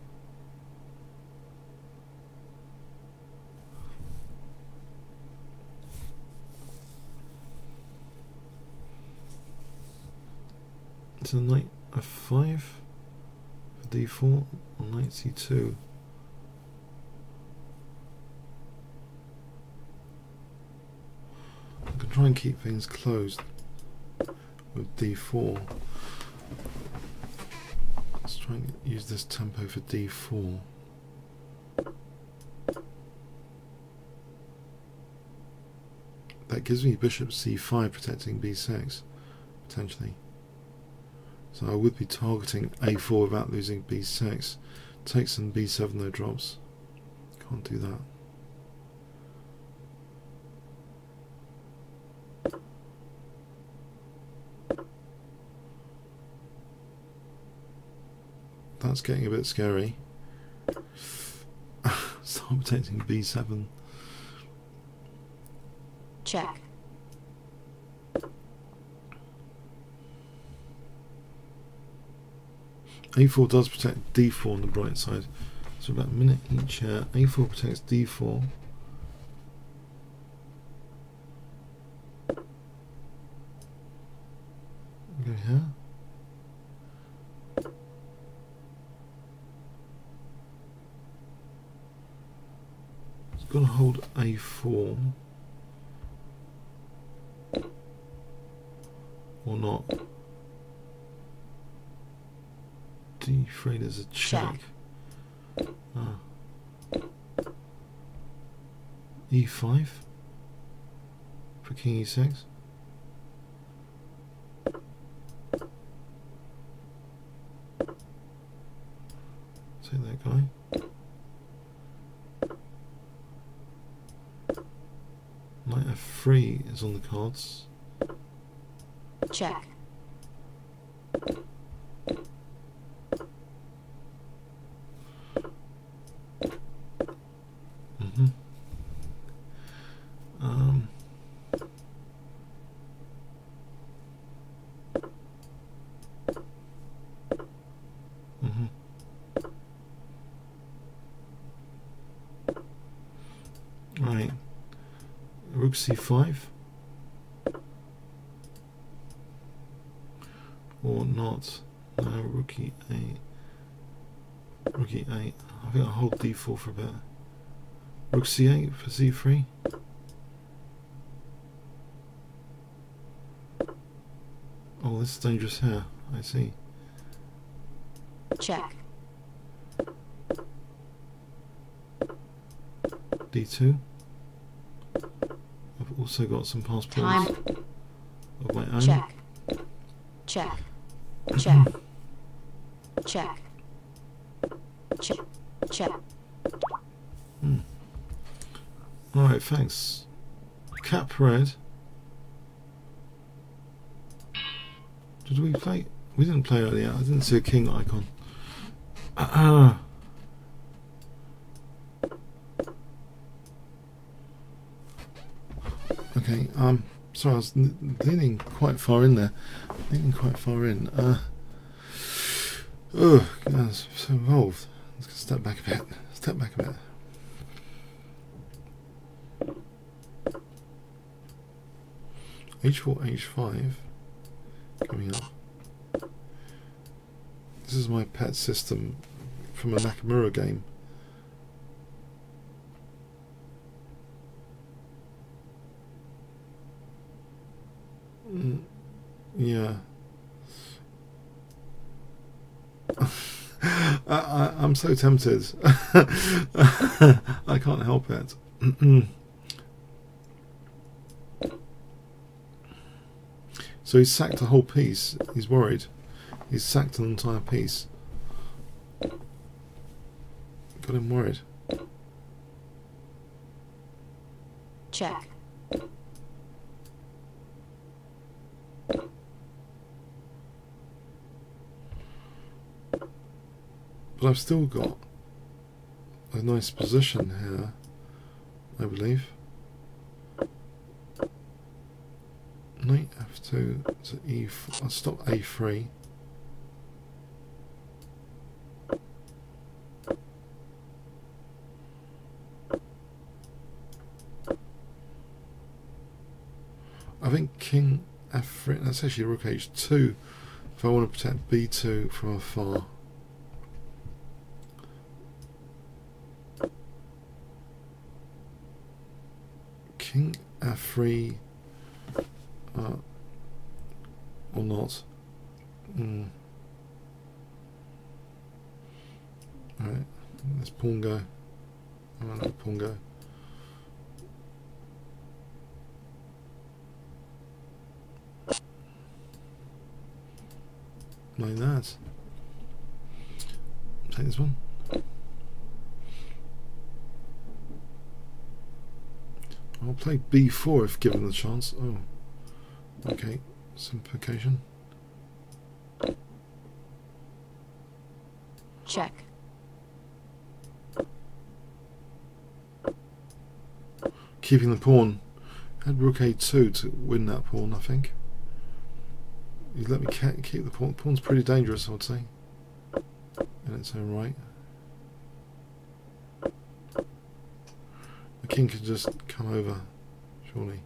It's a knight f5 for d4 on knight c2. I can try and keep things closed with d4. Let's try and use this tempo for d4. That gives me bishop c5 protecting b6 potentially. So I would be targeting a4 without losing b6. Takes some b7 though drops. Can't do that. That's getting a bit scary. Start protecting b7. Check. a4 does protect d4 on the bright side. So about a minute each here. a4 protects d4. Go here. It's got to hold a4. Or not. d3, there's a check. Ah. e5 for king e6. Take that guy. Knight f3 is on the cards. Check. Right, rook c5 or not. Rook E8. Rook E8. I think I'll hold D4 for a bit. Rook C8 for C3. Oh, this is dangerous here. I see. Check. D2. I've also got some pass pawns of my own. Check. Check. Check. Check. Check. Check. Alright, thanks. Cap red. Did we play? We didn't play earlier. I didn't see a king icon. Okay, sorry, I was leaning quite far in there. Leaning quite far in. Oh, I was so involved. Let's step back a bit. Step back a bit. H4, H5 coming up. This is my pet system from a Nakamura game. Yeah. I'm so tempted. I can't help it. So he's sacked a whole piece. He's worried. He's sacked an entire piece. Got him worried. Check. But I've still got a nice position here, I believe. Knight F2 to E4. I'll stop A3. I think King F3. That's actually Rook H2 if I want to protect B2 from afar. King F3 or not. Alright, let's pawn go. Let pawn go. Like that. Take this one. I'll play B4 if given the chance. Oh, okay. Simplification. Check. Keeping the pawn. Had Rook A2 to win that pawn, I think. You let me keep the pawn. The pawn's pretty dangerous, I would say, in its own right. The king can just come over, surely.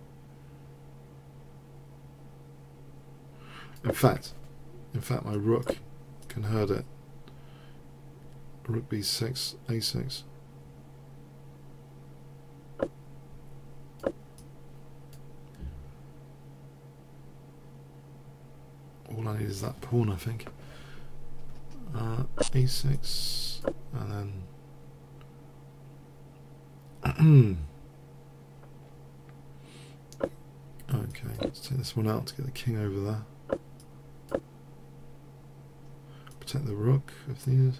In fact, my rook can hurt it. Rook B6, A6. All I need is that pawn, I think. A6, and then okay, let's take this one out to get the king over there. Protect the rook if needed.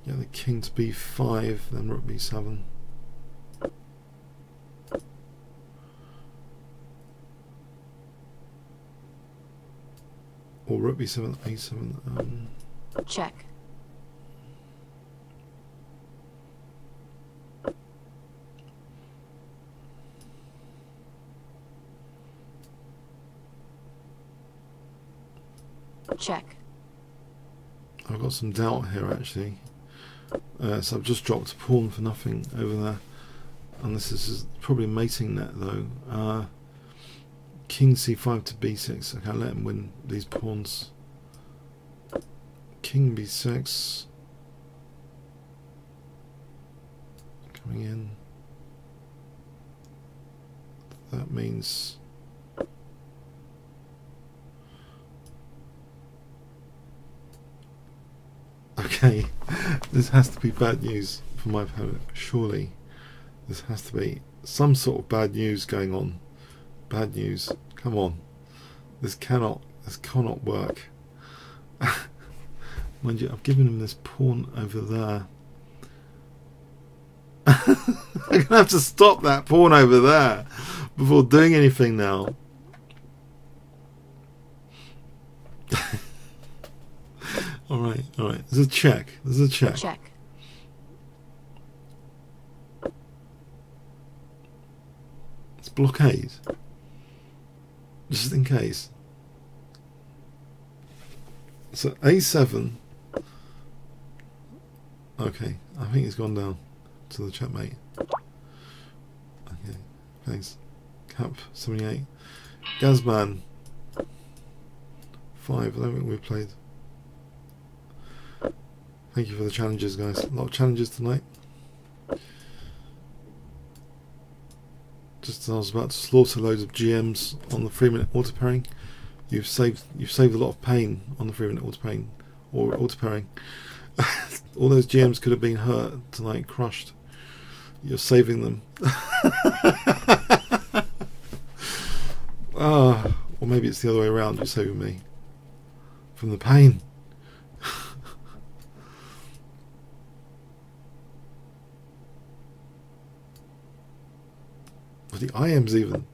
Get the king to B5, then rook B7. Or rook B7, A7. Check. Check. I've got some doubt here actually. So I've just dropped a pawn for nothing over there, and this is probably a mating net though. king c5 to b6. I can't let him win these pawns. King b6. Coming in. That means okay, this has to be bad news for my opponent. Surely this has to be some sort of bad news going on. Bad news. Come on. This cannot work. Mind you, I've given him this pawn over there. I'm going to have to stop that pawn over there before doing anything now. Alright. There's a check. Check. It's blockade. Just in case. So A7. Okay, I think he's gone down to the checkmate. Okay, thanks. Cap 78. Gazman 5. I don't think we've played. Thank you for the challenges, guys. A lot of challenges tonight. Just as I was about to slaughter loads of GMs on the 3-minute auto pairing, you've saved a lot of pain on the 3-minute auto pairing or auto pairing. All those GMs could have been hurt tonight, crushed. You're saving them. Or maybe it's the other way around. You're saving me from the pain. Or the IMs even.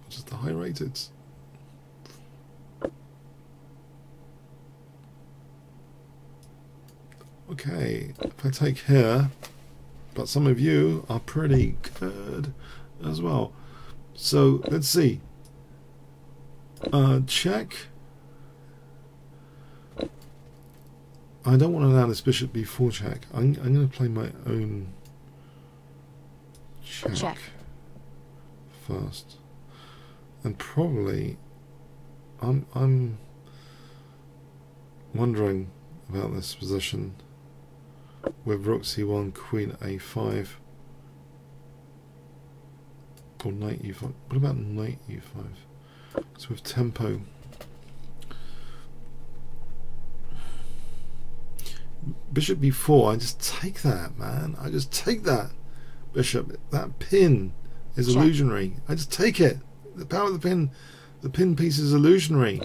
Just the high rated. Okay, if I take here, but some of you are pretty good as well. So let's see. Check. I don't want to allow this bishop b4 check. I'm going to play my own check first, and probably I'm wondering about this position with rook c1, queen a5, or knight e5. What about knight e5? So with tempo, bishop b4. I just take that, man. I just take that bishop. That pin is illusionary. I just take it. The power of the pin piece is illusionary.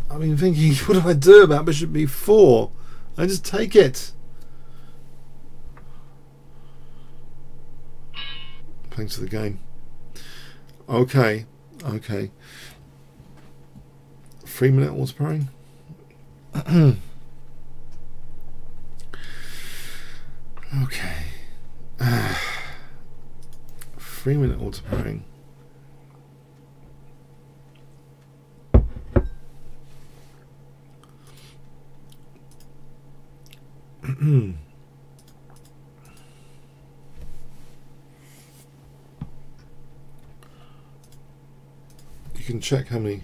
I've been thinking, what do I do about bishop b4? I just take it. Thanks for the game. Okay. 3-minute auto pairing. Okay. 3-minute auto pairing. You can check how many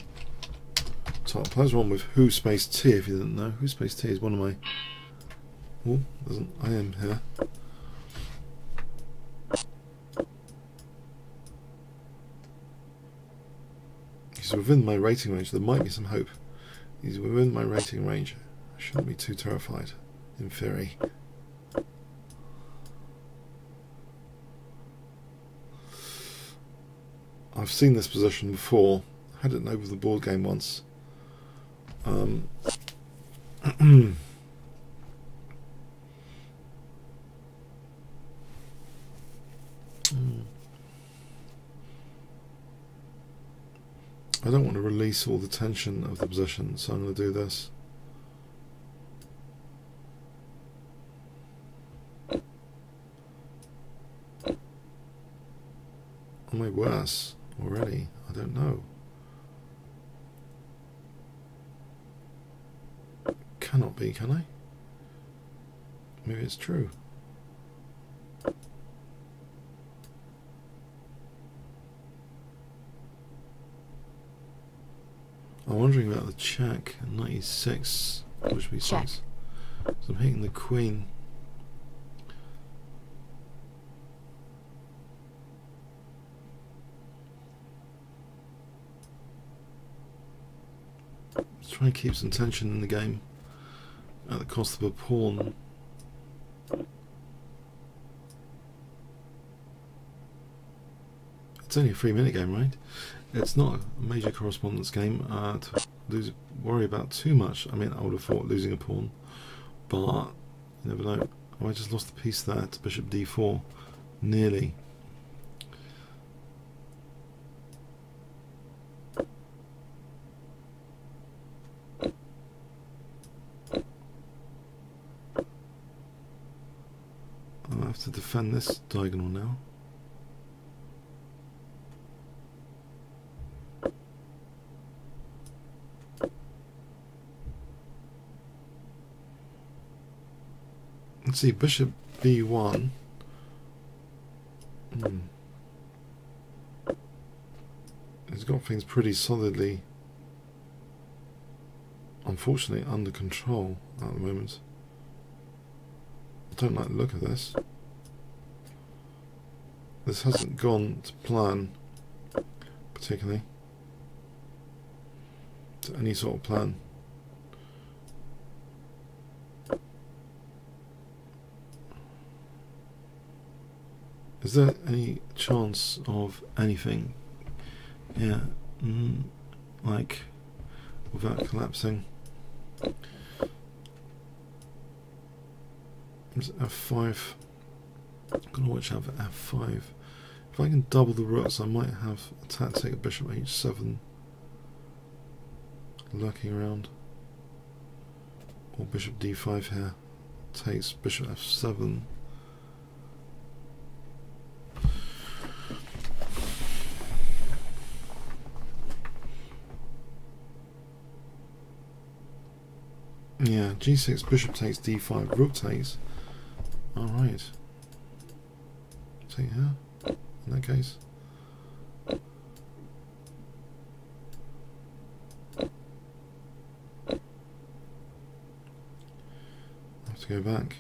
players are on with who space T if you didn't know. Who space T is one of my. Oh, there's an IM here. He's within my rating range. There might be some hope. He's within my rating range. I shouldn't be too terrified, in theory. I've seen this position before. I had it over the board game once. I don't want to release all the tension of the position, so I'm going to do this. Am I worse already? I don't know. Cannot be, can I? Maybe it's true. I'm wondering about the check. 96. Which be Check. 6. So I'm hitting the queen. Let's try and keep some tension in the game at the cost of a pawn. It's only a 3-minute game, right? It's not a major correspondence game to worry about too much. I mean, I would have thought losing a pawn, but you never know. Oh, I just lost the piece there to bishop d4. Nearly. I'll have to defend this diagonal now. Let's see, bishop b1. He's got things pretty solidly, unfortunately, under control at the moment. I don't like the look of this. This hasn't gone to plan, particularly, to any sort of plan. Is there any chance of anything here, like, without collapsing? There's f5. I've got to watch out for f5. If I can double the rooks, I might have a tactic of bishop h7 lurking around. Or bishop d5 here takes bishop f7. Yeah, g6, bishop takes d5, rook takes. Alright. Take here, in that case. I have to go back.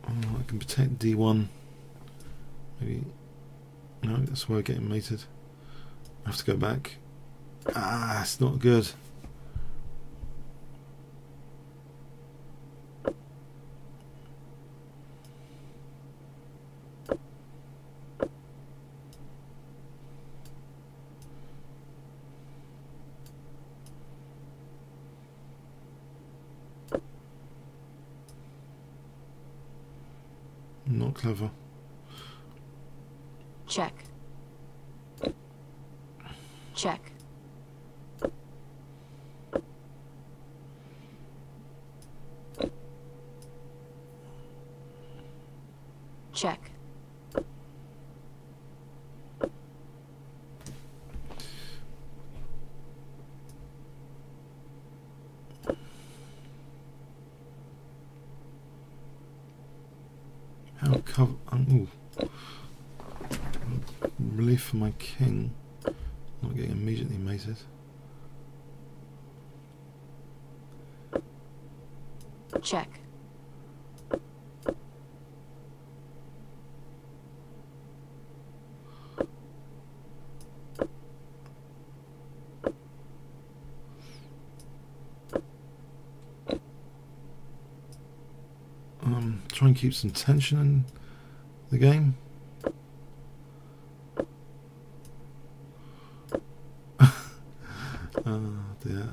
Oh, I can protect d1. Maybe. No, that's where we're getting mated. I have to go back. Ah, it's not good. Not clever. Check. Check. Check. How cover? Ooh. Relief for my king. Not getting immediately mated. Check. Try and keep some tension in the game. Oh dear.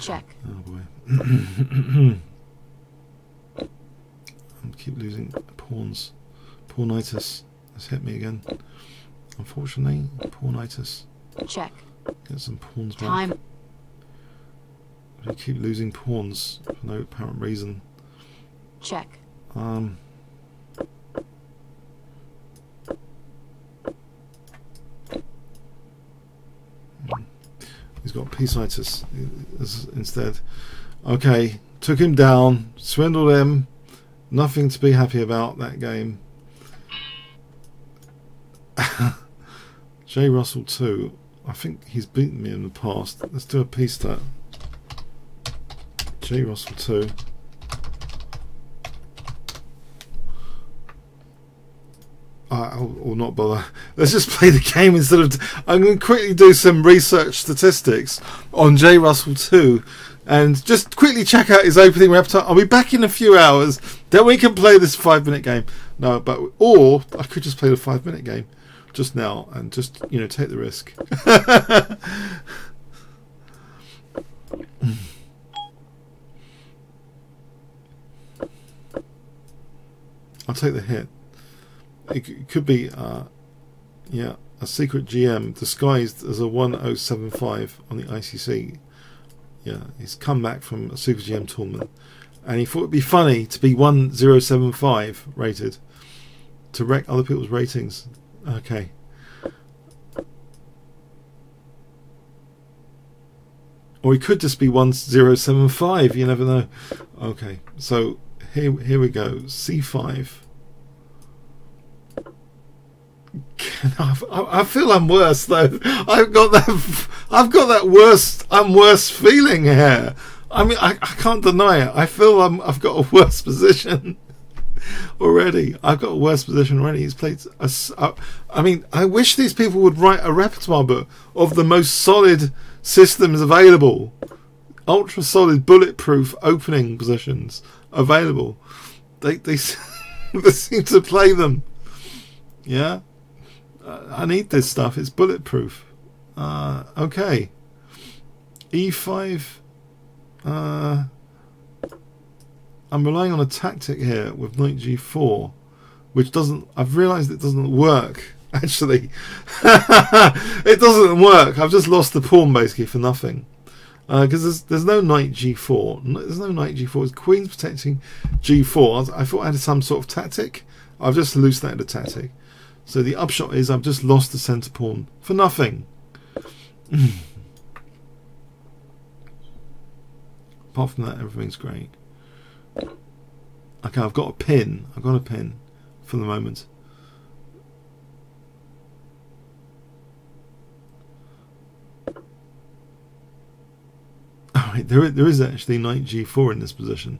Check. Oh boy. I keep losing pawns. Pawnitis has hit me again. Unfortunately, pawnitis. Check. Get some pawns back. Time. I keep losing pawns for no apparent reason. Check. He's got peaceitis instead. Okay, took him down, swindled him. Nothing to be happy about that game. J. Russell 2. I think he's beaten me in the past. Let's do a piece stat. J. Russell 2. I'll not bother. Let's just play the game instead of... I'm going to quickly do some research statistics on J. Russell 2 and just quickly check out his opening repertoire. I'll be back in a few hours. Then we can play this 5-minute game. No, but... Or I could just play the 5-minute game just now and just, you know, take the risk. I'll take the hit. It could be, yeah, a secret GM disguised as a 1075 on the ICC. Yeah, he's come back from a super GM tournament, and he thought it'd be funny to be 1075 rated to wreck other people's ratings. Okay. Or he could just be 1075. You never know. Okay, so here we go. C5. I feel I'm worse though. I've got that worst. I'm worse feeling here. I mean, I can't deny it. I feel I've got a worse position already. I've got a worse position already. He's played. I mean, I wish these people would write a repertoire book of the most solid systems available, ultra solid, bulletproof opening positions available. They they seem to play them. Yeah. I need this stuff. It's bulletproof. Okay. E5. I'm relying on a tactic here with knight G4, which doesn't... I've realised it doesn't work, actually. It doesn't work. I've just lost the pawn, basically, for nothing. Because there's no knight G4. There's no knight G4. It's queen's protecting G4. I thought I had some sort of tactic. I've just hallucinated a tactic. So the upshot is I've just lost the centre pawn for nothing. Apart from that, everything's great. Okay, I've got a pin. I've got a pin for the moment. Alright, there is actually knight G4 in this position,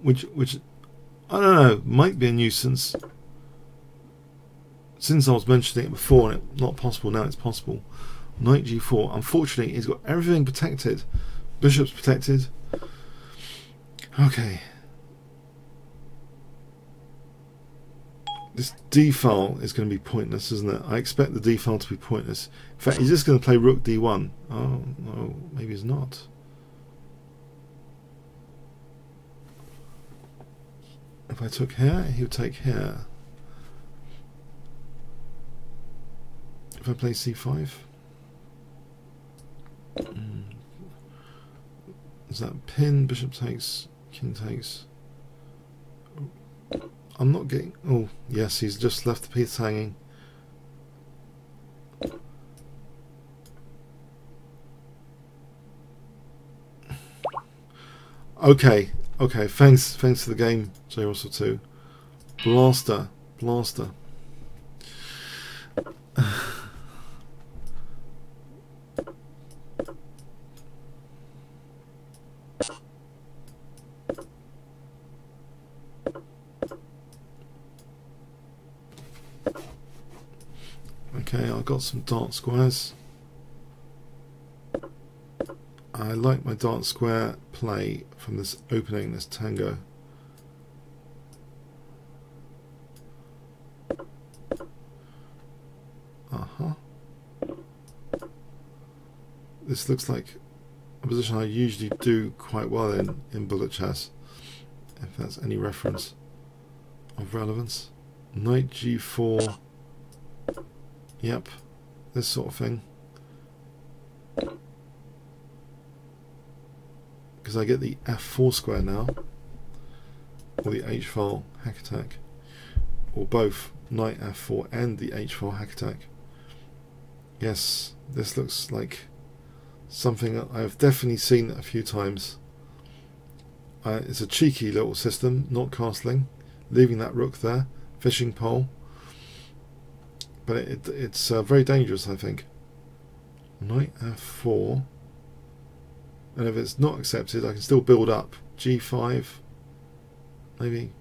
which I don't know, might be a nuisance. Since I was mentioning it before and it's not possible, now it's possible. Knight G4. Unfortunately, he's got everything protected. Bishop's protected. Okay. This D-file is going to be pointless, isn't it? I expect the D-file to be pointless. In fact, he's just going to play Rook D1. Oh, no, maybe he's not. If I took here, he would take here. If I play C5, is that pin? Bishop takes, king takes. I'm not getting. Oh yes, he's just left the piece hanging. Okay, okay. Thanks for the game, J. Russell 2. Blaster. Okay, I've got some dark squares. I like my dark square play from this opening, this tango. This looks like a position I usually do quite well in bullet chess, if that's any reference of relevance. Knight G4. Yep, this sort of thing. Because I get the F4 square now, or the H-file hack attack, or both Knight F4 and the H-file hack attack. Yes, this looks like something that I've definitely seen a few times. It's a cheeky little system, not castling, leaving that rook there, fishing pole. but it's very dangerous, I think. Knight f4, and if it's not accepted, I can still build up. G5, maybe.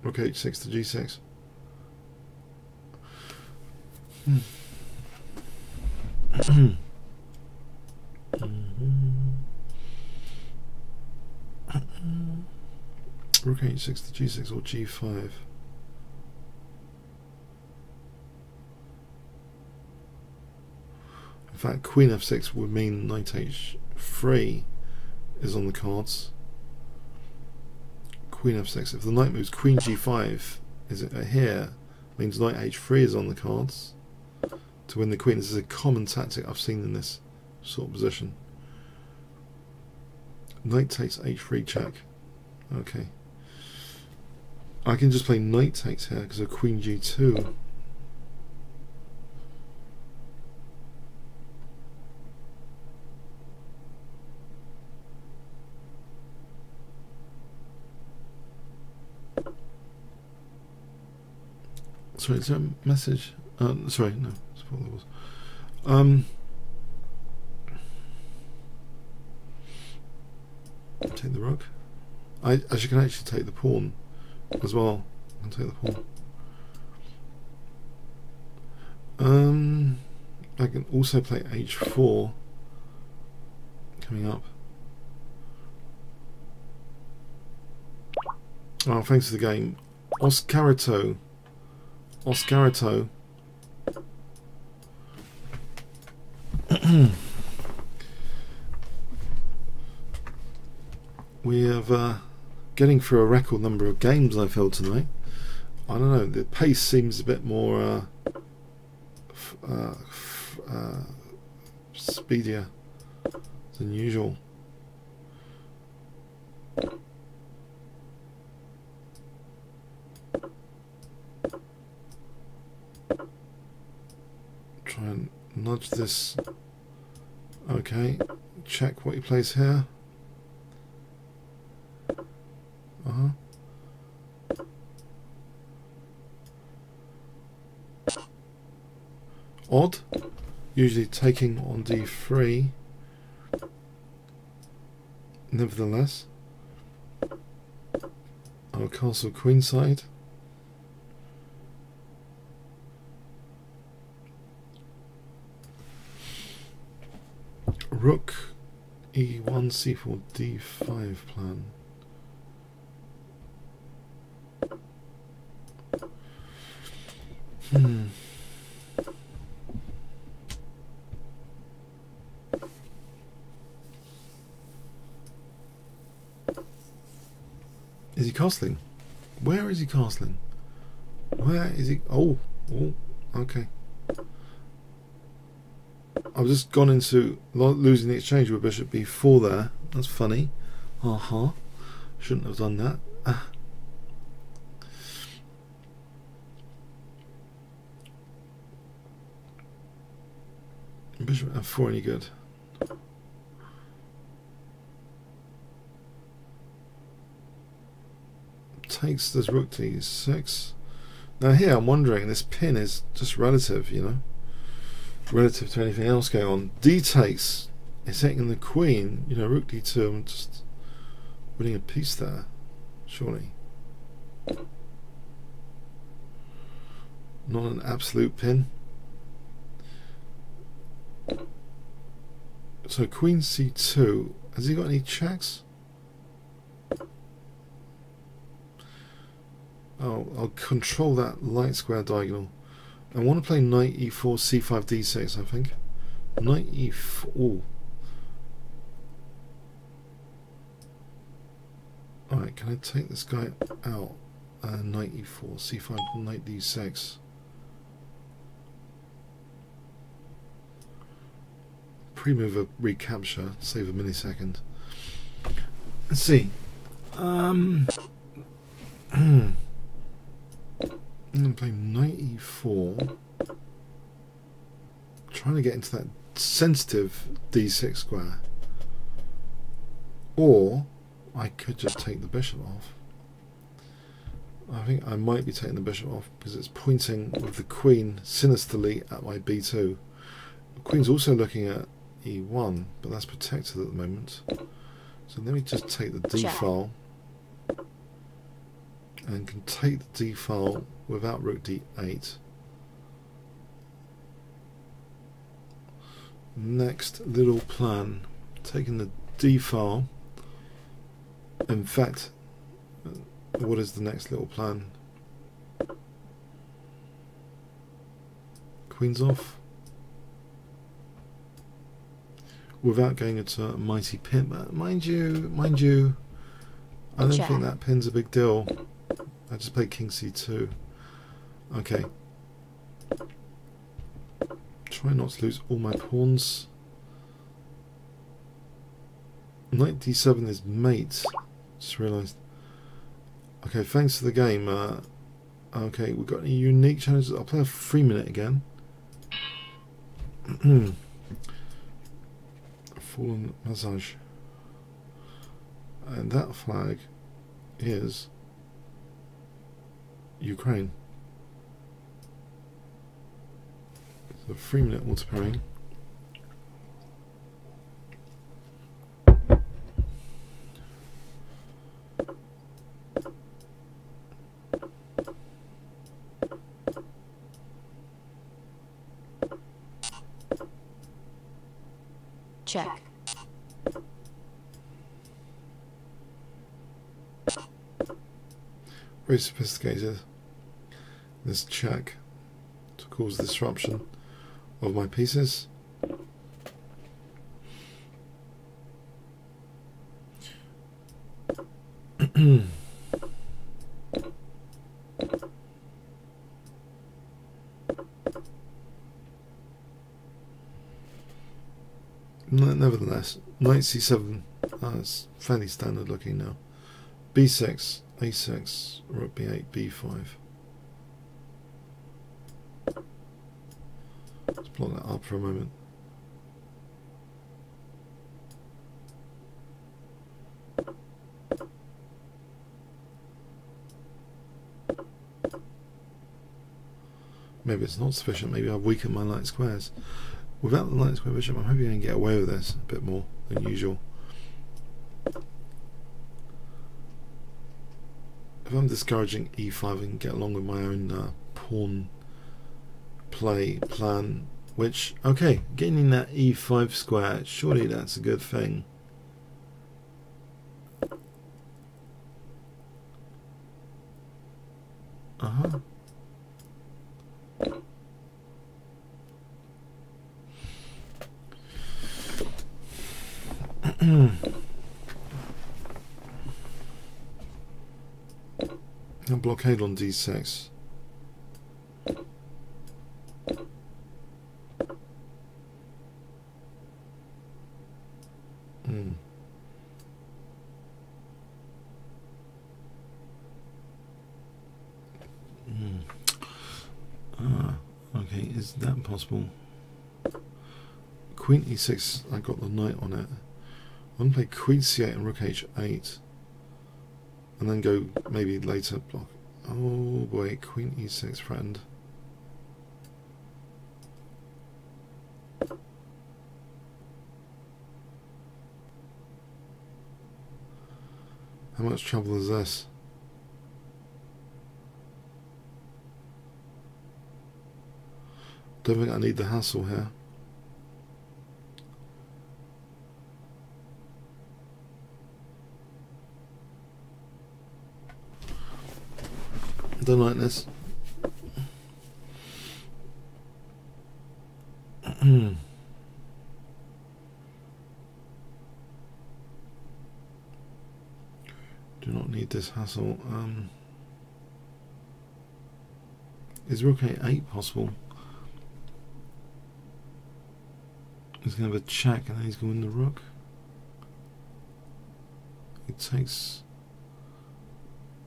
Rook h6 to g6. Rook h6 to g6 or g5. In fact, queen f6 would mean knight h3 is on the cards. Queen f6. If the knight moves, queen g5 is here, means knight h3 is on the cards to win the queen. This is a common tactic I've seen in this sort of position. Knight takes h3 check. Okay. I can just play knight takes here because of queen g2. Sorry, is there a message? Sorry, no, that's what there was. Take the rook. I can actually take the pawn as well. I can take the pawn. I can also play h4 coming up. Oh, thanks for the game. Oscarito. We have getting through a record number of games, I feel, tonight. I don't know, the pace seems a bit more speedier than usual. Try and nudge this. Okay, check what he plays here. Odd. Usually taking on d3. Nevertheless. Oh, castle queenside. Rook e1 c4 d5 plan. Is he castling? Where is he castling? Where is he? Oh, okay. I've just gone into losing the exchange with bishop b4 there. That's funny. Shouldn't have done that. Bishop f4 any good? Takes this rook to e6. Now here I'm wondering, this pin is just relative, you know, relative to anything else going on. D takes is taking the queen, you know, rook d2. I'm just winning a piece there, surely. Not an absolute pin. So queen c2. Has he got any checks? Oh, I'll control that light square diagonal. I want to play knight e4, c5, d6, I think. Knight e4. Ooh. Alright, can I take this guy out? Knight e4, c5, knight d6. Pre-move a recapture, save a millisecond. Let's see. I'm going to play knight e4, trying to get into that sensitive d6 square, or I could just take the bishop off. I think I might be taking the bishop off because it's pointing with the queen sinisterly at my b2. The queen's also looking at e1, but that's protected at the moment. So let me just take the d file, and can take the d file without rook d8. Next little plan, taking the d file. In fact, what is the next little plan? Queen's off. Without going into a mighty pin, but mind you, I don't think that pin's a big deal. I just played king c2. Okay. Try not to lose all my pawns. Knight d7 is mate. Just realised. Okay, thanks for the game. Okay, we've got any unique challenges. I'll play a 3-minute again. Fallen massage. And that flag is Ukraine. So 3-minute auto pairing. Check. Very sophisticated, this check, to cause disruption of my pieces. Nevertheless, knight c7 is fairly standard looking now. b6, a6, rook b8, b5. Let's block that up for a moment. Maybe it's not sufficient, maybe I've weakened my light squares. Without the light square bishop, I'm hoping I can get away with this a bit more than usual. If I'm discouraging e5, I can get along with my own pawn play plan, which, okay, getting in that e5 square, surely that's a good thing. A blockade on d6. Okay, is that possible? Queen e6, I got the knight on it. I'm going to play queen c8 and rook h8. And then go maybe later block. Oh boy, queen e6 friend. How much trouble is this? Don't think I need the hassle here. Don't like this. Do not need this hassle. Is rook a8 possible? He's going to have a check and then he's going to win the rook. He takes...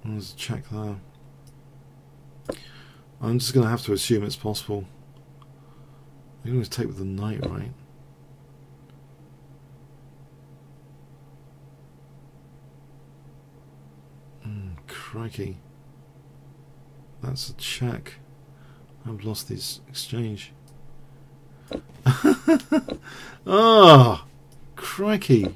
There's a check there. I'm just going to have to assume it's possible. You can always take with the knight, right? Crikey. That's a check. I've lost this exchange. Ah, crikey.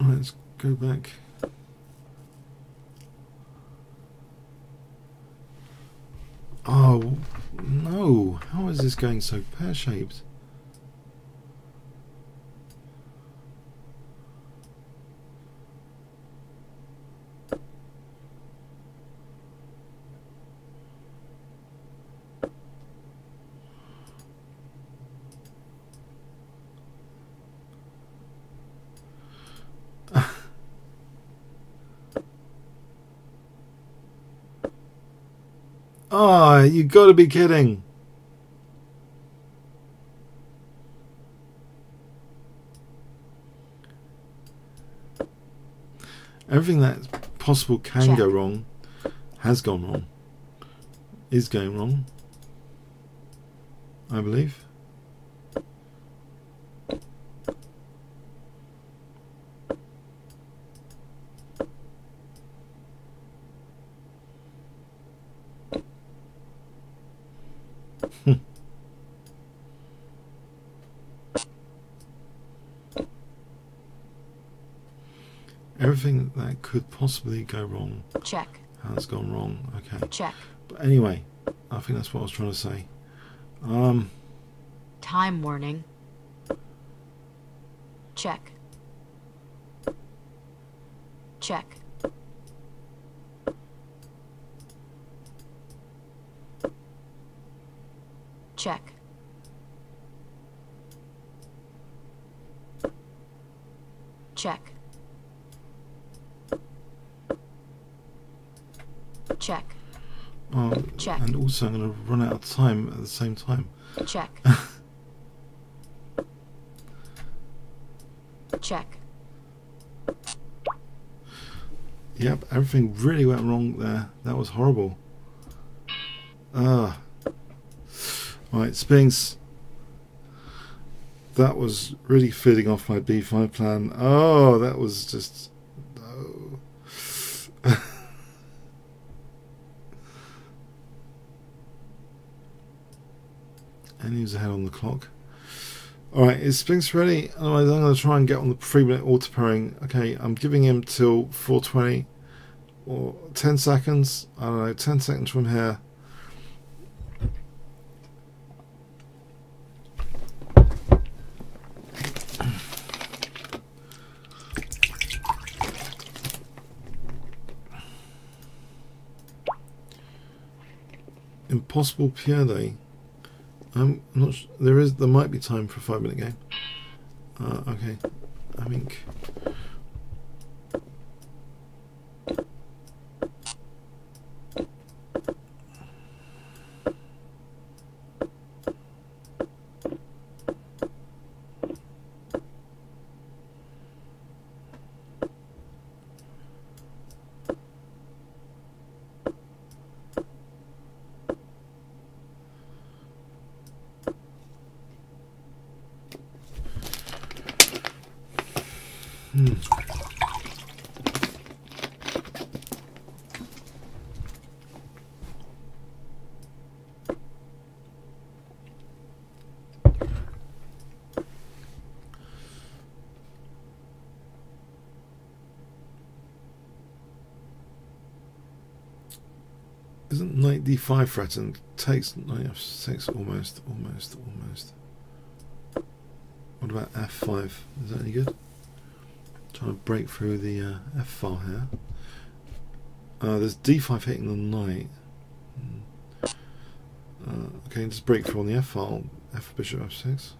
Let's go back. Oh no, how is this going so pear-shaped? Ah, you got to be kidding. Everything that's possible can Check. go wrong has gone wrong. Is going wrong, I believe. Everything that could possibly go wrong Check. has gone wrong. Okay. Check. But anyway, I think that's what I was trying to say. Time warning. Check. Check. Check. Check. Check. Check. And also I'm going to run out of time at the same time. Check. Check. Yep, everything really went wrong there. That was horrible. Right, Spinks. That was really feeding off my b5 plan. Oh, that was just... Oh. And he was ahead on the clock. Alright, is Spinks ready? Otherwise I'm going to try and get on the 3-minute auto pairing. Okay, I'm giving him till 4:20 or 10 seconds. I don't know, 10 seconds from here. Impossible Pierde. I'm not sure. There might be time for a 5-minute game. Okay, I think. Isn't knight d5 threatened? Takes knight f6 almost. What about f5? Is that any good? Trying to break through the f file here. There's d5 hitting the knight. Okay, just break through on the f file. F bishop f6.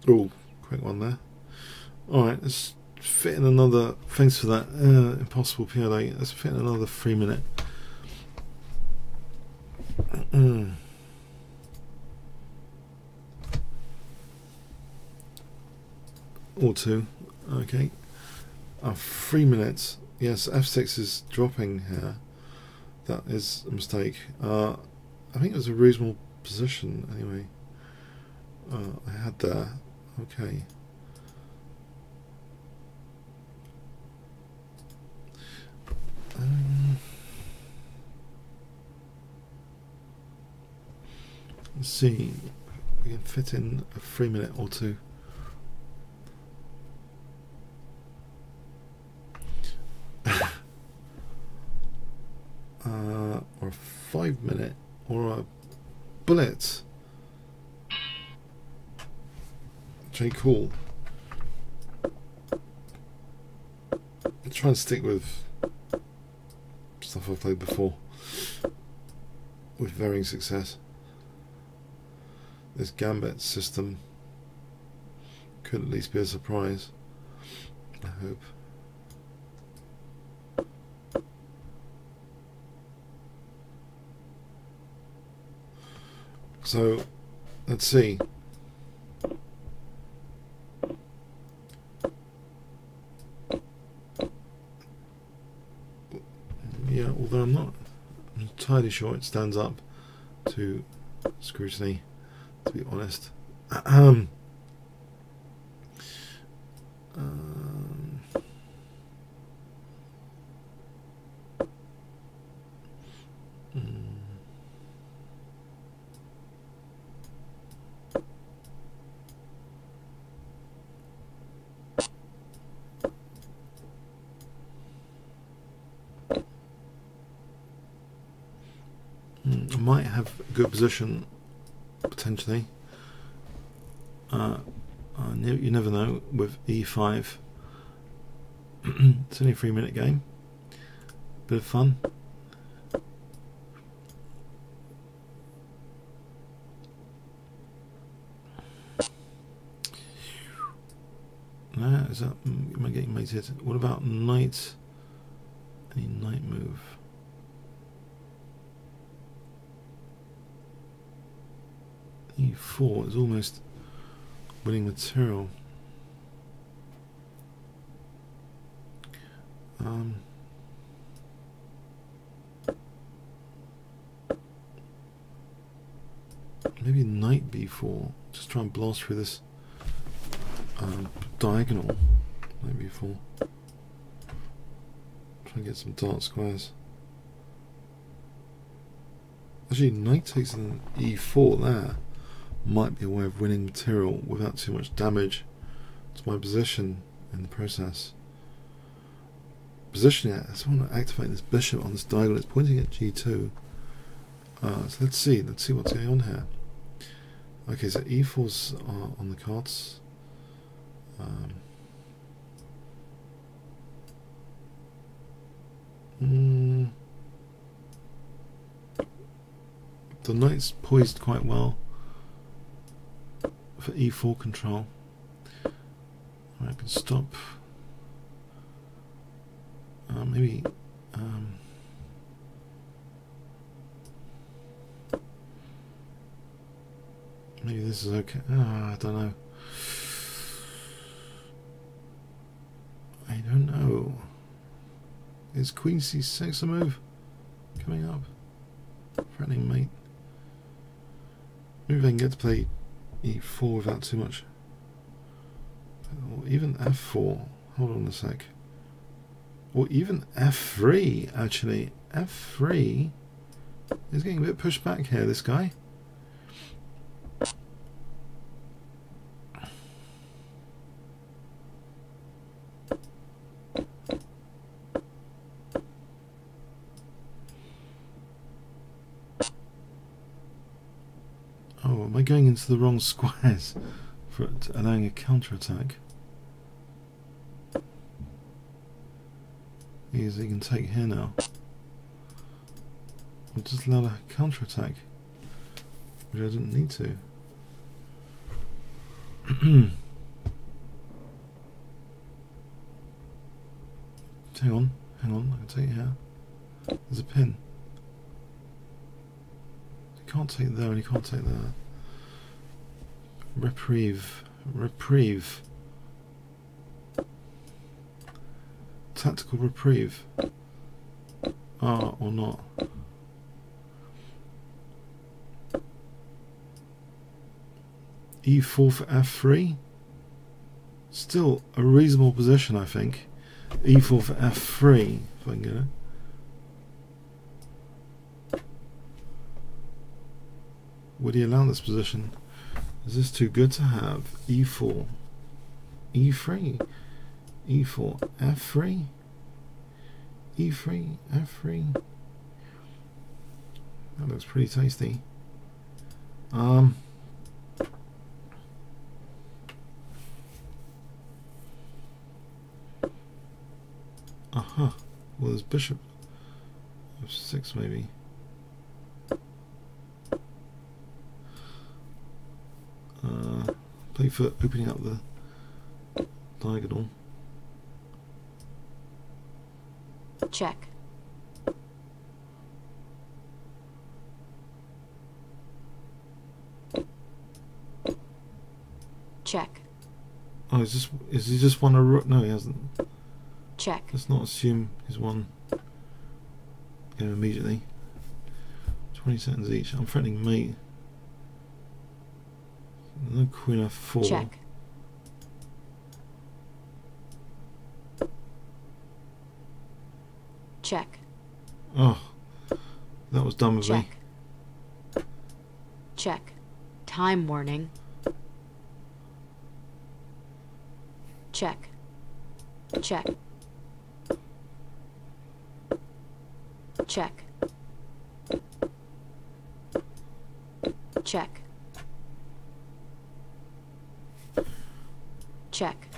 Oh, quick one there. Alright, let's fit in another. Thanks for that. Impossible PLA. Let's fit in another 3-minute. Or 2. Okay. 3 minutes. Yes, f6 is dropping here. That is a mistake. I think it was a reasonable position anyway. I had there. Okay. Let's see. We can fit in a 3 minute or two. Or a 5 minute, or a Blitz. Okay, cool. I'm trying to stick with stuff I've played before with varying success. This gambit system could at least be a surprise, I hope. So, let's see. Yeah, although I'm not entirely sure it stands up to scrutiny, to be honest. I might have a good position potentially. You never know with E5. It's only a 3 minute game. Bit of fun. Is that, am I getting mated? What about knight? Any knight move? E4 is almost winning material. Maybe knight b4. Just try and blast through this diagonal. Knight b4. Try and get some dark squares. Actually, knight takes an e4 there. Might be a way of winning material without too much damage to my position in the process. Positioning it, I just want to activate this bishop on this diagonal. It's pointing at g2. So let's see what's going on here. Okay, so e4's are on the cards. The knight's poised quite well for e4 control. I can stop. Maybe. Maybe this is okay. I don't know. I don't know. Is Queen C6 a move coming up? Threatening mate. Maybe I can get to play E4 without too much. Or even F4. Hold on a sec. Or even F3, actually. F3 is getting a bit pushed back here, this guy. Oh, am I going into the wrong squares for allowing a counter-attack? Easy, can take here now. I just allowed a counter-attack, which I didn't need to. hang on, I can take it here. There's a pin. You can't take it there and you can't take there. Reprieve. Tactical reprieve. Or not. e4 for f3. Still a reasonable position, I think. e4 for f3, if I can get it. Would he allow this position? Is this too good to have? e4, e3, e4, f3, e3, f3. That looks pretty tasty. Well, there's bishop f6 maybe. Play for opening up the diagonal. Check. Check. Oh, is he just won a rook? No, he hasn't. Check. Let's not assume he's won game immediately. 20 seconds each. I'm threatening mate. No queen f4. Check. Check. Oh, that was done with me. Check. Check. Time warning. Check. Check. Check. Check. Check.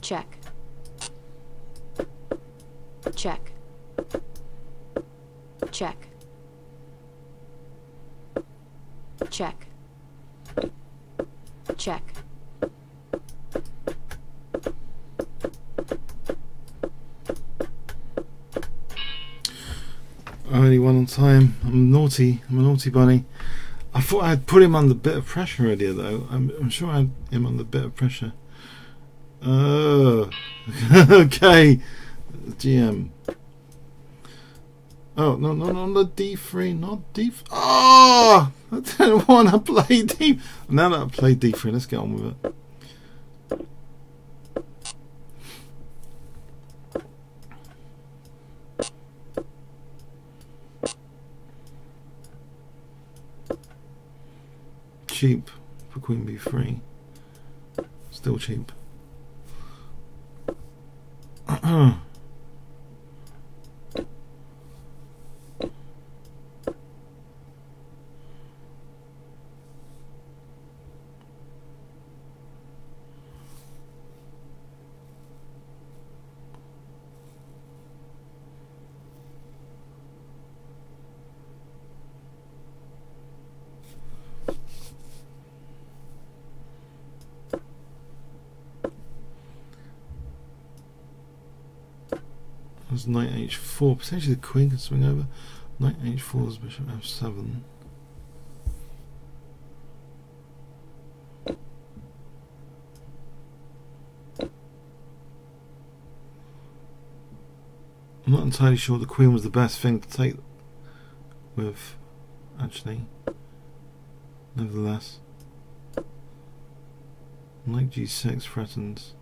Check. Check. Check. Check. Check. I only won on time. I'm naughty. I'm a naughty bunny. I thought I had put him under a bit of pressure earlier, though. I'm sure I had him under a bit of pressure. Oh, okay. GM. Oh no, not D3, not D3. Oh, I didn't want to play D. Now that I've played D3, let's get on with it. Cheap for Queen B3. Still cheap. There's knight h4. Potentially the queen can swing over. Knight h4 is bishop f7. I'm not entirely sure the queen was the best thing to take with, actually. Nevertheless. Knight g6 threatens.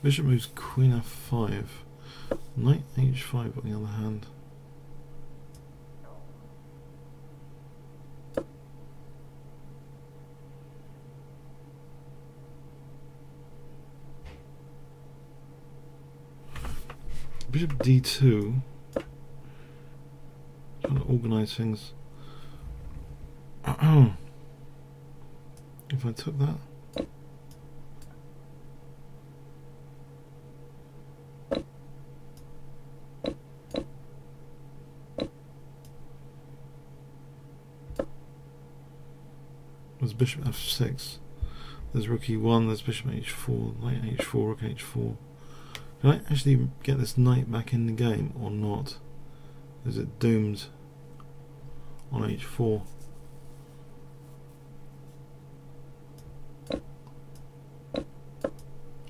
Bishop moves queen f5. Knight h5 on the other hand. Bishop d2. Trying to organise things. If I took that. There's bishop f6. There's rook e1. There's bishop h4. Knight h4. Rook h4. Can I actually get this knight back in the game or not? Is it doomed on h4?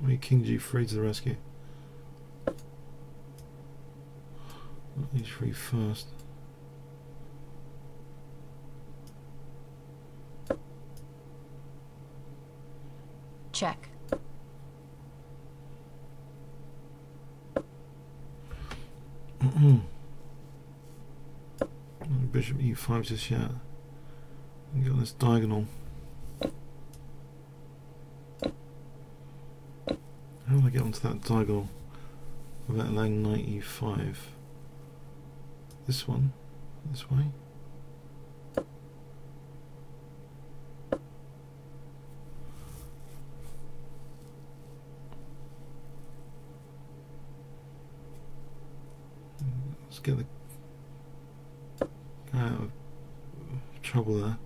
Maybe king g3 to the rescue. e3 first. Check. Bishop e5 just yet. And get on this diagonal. How do I get onto that diagonal without allowing knight e5? This one, this way. Let's get the guy out of trouble there.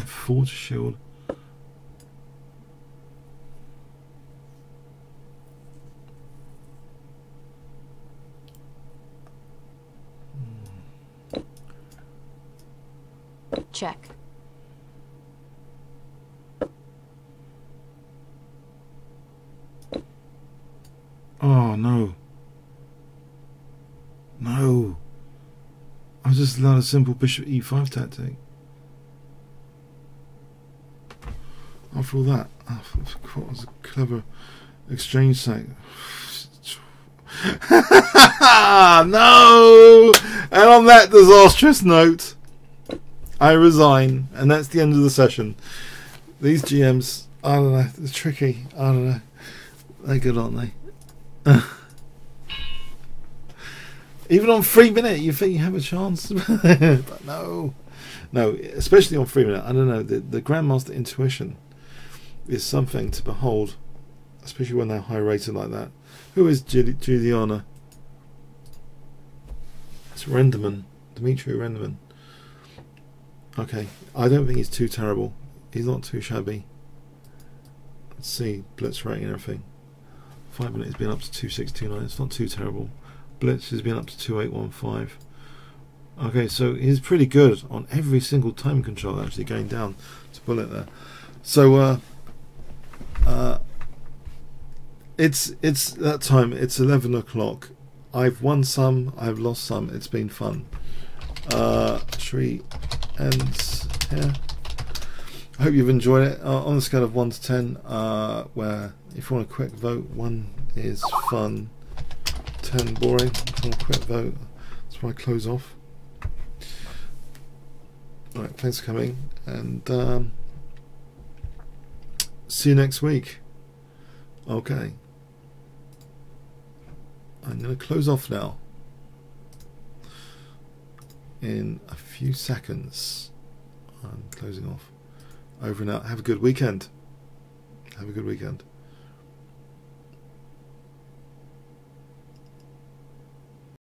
Forge shield. Check. Oh no. No. I just allowed a simple bishop e5 tactic. After all that, what was a clever exchange sack. No! And on that disastrous note, I resign, and that's the end of the session. These GMs, I don't know, they're tricky. I don't know. They're good, aren't they? Even on 3 minute, you think you have a chance, but no, especially on 3 minute. I don't know. The Grandmaster intuition is something to behold, especially when they're high rated like that. Who is Juliana? It's Renderman, Dimitri Renderman. Okay, I don't think he's too terrible. He's not too shabby. Let's see, Blitz rating and everything. 5 minutes has been up to 2629. It's not too terrible. Blitz has been up to 2815. Okay, so he's pretty good on every single time control, actually going down to bullet there. So it's that time. It's 11 o'clock. I've won some, I've lost some. It's been fun. Should we end here? I hope you've enjoyed it. On a scale of 1 to 10, where if you want a quick vote, 1 is fun, 10 boring. If you want a quick vote, that's why I close off. Alright, thanks for coming, and see you next week. Okay. I'm going to close off now. In a few seconds, I'm closing off. Over and out. Have a good weekend. Have a good weekend.